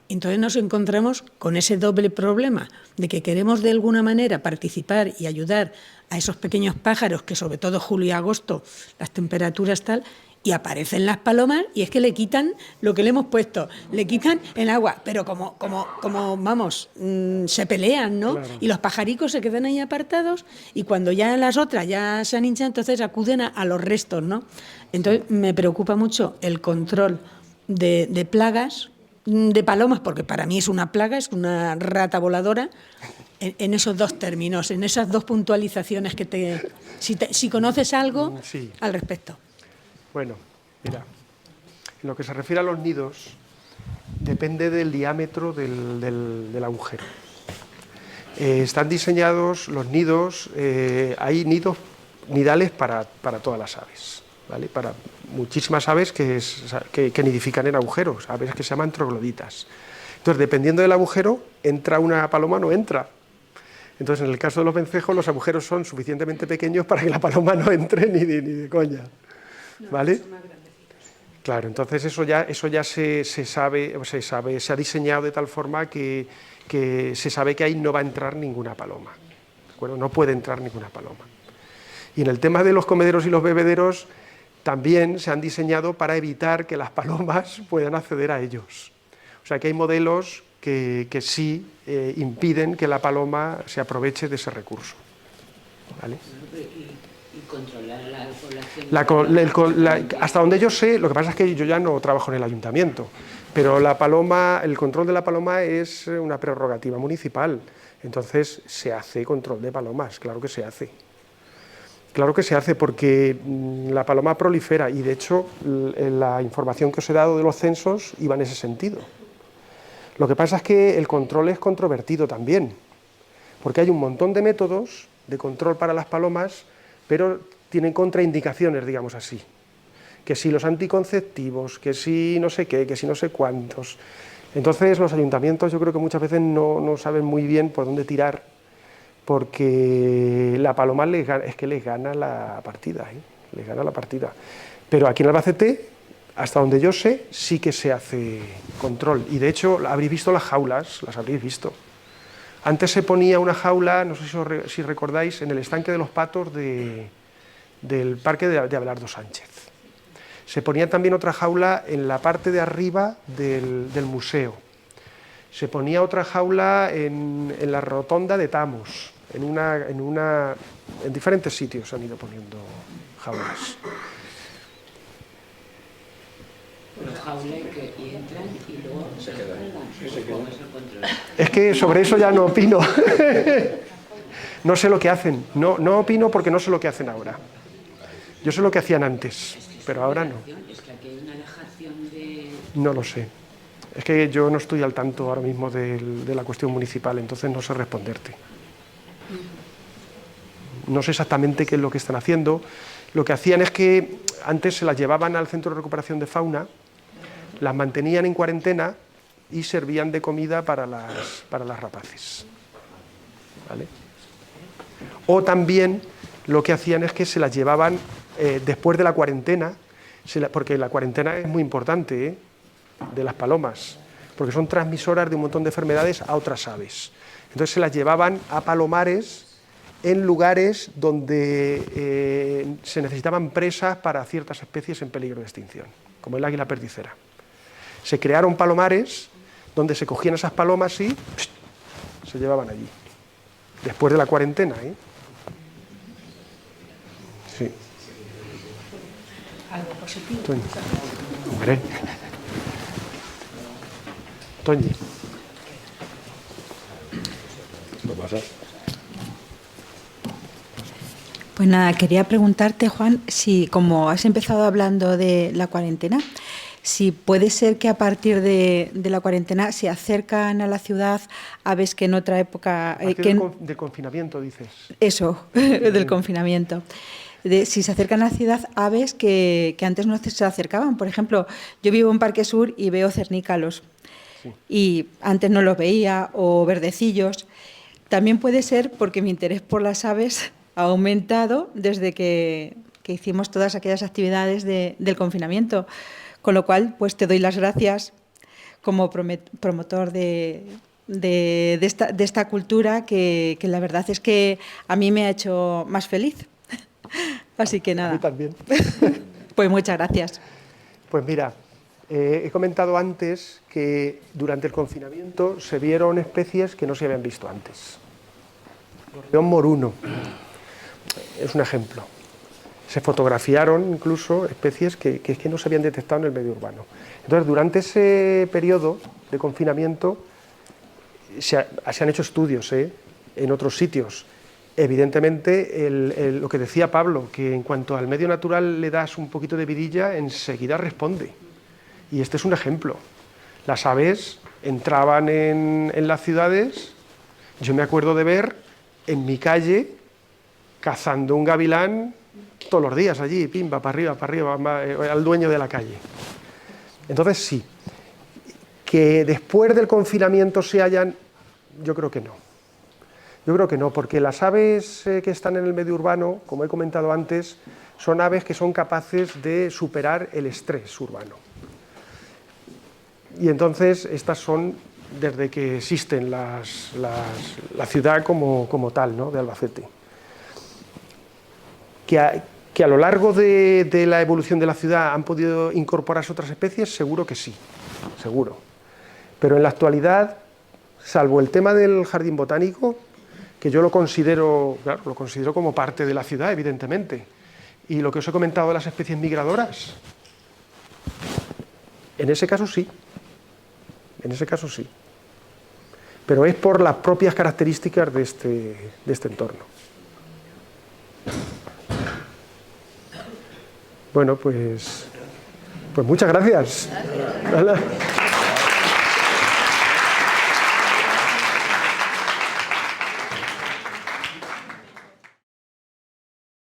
Entonces nos encontramos con ese doble problema de que queremos de alguna manera participar y ayudar a esos pequeños pájaros que sobre todo julio y agosto las temperaturas tal, y aparecen las palomas y es que le quitan lo que le hemos puesto, le quitan el agua, pero como vamos, se pelean, ¿no? Claro. Y los pajaricos se quedan ahí apartados y cuando ya las otras ya se han hinchado, entonces acuden a los restos, ¿no? Entonces me preocupa mucho el control de plagas, de palomas, porque para mí es una plaga, es una rata voladora, en esos dos términos, en esas dos puntualizaciones que si conoces algo Sí. al respecto. Bueno, mira, en lo que se refiere a los nidos, depende del diámetro del agujero. Están diseñados los nidos, hay nidales para todas las aves, ¿vale? Para muchísimas aves que nidifican en agujeros, aves que se llaman trogloditas. Entonces, dependiendo del agujero, entra una paloma o no entra. Entonces, en el caso de los vencejos, los agujeros son suficientemente pequeños para que la paloma no entre ni de coña. ¿Vale? Claro, entonces eso ya se sabe, se ha diseñado de tal forma que se sabe que ahí no va a entrar ninguna paloma. ¿De acuerdo? No puede entrar ninguna paloma. Y en el tema de los comederos y los bebederos, también se han diseñado para evitar que las palomas puedan acceder a ellos. O sea que hay modelos que sí impiden que la paloma se aproveche de ese recurso. ¿Vale? Y controlar la población. Hasta donde yo sé, lo que pasa es que yo ya no trabajo en el ayuntamiento, pero el control de la paloma es una prerrogativa municipal. Entonces se hace control de palomas, claro que se hace. Claro que se hace porque la paloma prolifera y de hecho la información que os he dado de los censos iba en ese sentido. Lo que pasa es que el control es controvertido también, porque hay un montón de métodos de control para las palomas, pero tienen contraindicaciones, digamos así. Que si los anticonceptivos, que si no sé qué, que si no sé cuántos. Entonces los ayuntamientos yo creo que muchas veces no saben muy bien por dónde tirar, porque la paloma les gana la partida, les gana la partida. Pero aquí en Albacete, hasta donde yo sé, sí que se hace control. Y de hecho, habréis visto las jaulas, las habréis visto. Antes se ponía una jaula, no sé si recordáis, en el estanque de los patos del parque de Abelardo Sánchez. Se ponía también otra jaula en la parte de arriba del museo. Se ponía otra jaula en la rotonda de Tamos. En diferentes sitios se han ido poniendo jaulas. Los jaulas y entran y luego se quedan. Es que sobre eso ya no opino. No sé lo que hacen. No opino porque no sé lo que hacen ahora. Yo sé lo que hacían antes, pero ahora no. Es que aquí hay una dejación de... No lo sé. Es que yo no estoy al tanto ahora mismo de la cuestión municipal, entonces no sé responderte. No sé exactamente qué es lo que están haciendo. Lo que hacían es que antes se las llevaban al centro de recuperación de fauna, las mantenían en cuarentena y servían de comida para las rapaces. ¿Vale? O también lo que hacían es que se las llevaban después de la cuarentena, porque la cuarentena es muy importante, de las palomas, porque son transmisoras de un montón de enfermedades a otras aves. Entonces se las llevaban a palomares en lugares donde se necesitaban presas para ciertas especies en peligro de extinción, como el águila perdicera. Se crearon palomares donde se cogían esas palomas y se llevaban allí, después de la cuarentena, ¿eh? Sí. Algo positivo. Toñi. Hombre. Toñi. ¿Qué pasa? Pues nada, quería preguntarte, Juan, si como has empezado hablando de la cuarentena, si puede ser que a partir de la cuarentena se acercan a la ciudad aves que en otra época... de confinamiento, dices. Eso, del confinamiento. Si se acercan a la ciudad aves que antes no se acercaban. Por ejemplo, yo vivo en Parque Sur y veo cernícalos. Sí. Y antes no los veía, o verdecillos. También puede ser porque mi interés por las aves ha aumentado desde que hicimos todas aquellas actividades del confinamiento. Con lo cual, pues te doy las gracias como promotor de esta cultura que la verdad es que a mí me ha hecho más feliz. Así que nada. A mí también. Pues muchas gracias. Pues mira, he comentado antes que durante el confinamiento se vieron especies que no se habían visto antes. El león moruno es un ejemplo. Se fotografiaron incluso especies que no se habían detectado en el medio urbano. Entonces, durante ese periodo de confinamiento se han hecho estudios en otros sitios. Evidentemente, lo que decía Pablo, que en cuanto al medio natural le das un poquito de vidilla, enseguida responde. Y este es un ejemplo. Las aves entraban en las ciudades. Yo me acuerdo de ver en mi calle cazando un gavilán todos los días allí, pimba, para arriba, al dueño de la calle. Entonces sí, que después del confinamiento se hayan, yo creo que no. Yo creo que no, porque las aves que están en el medio urbano, como he comentado antes, son aves que son capaces de superar el estrés urbano. Y entonces estas son, desde que existen la ciudad como tal, ¿no?, de Albacete. Que a lo largo de la evolución de la ciudad han podido incorporarse otras especies, seguro que sí, seguro. Pero en la actualidad, salvo el tema del jardín botánico, que yo lo considero como parte de la ciudad, evidentemente, y lo que os he comentado de las especies migradoras, en ese caso sí, pero es por las propias características de este entorno. Bueno, pues muchas gracias.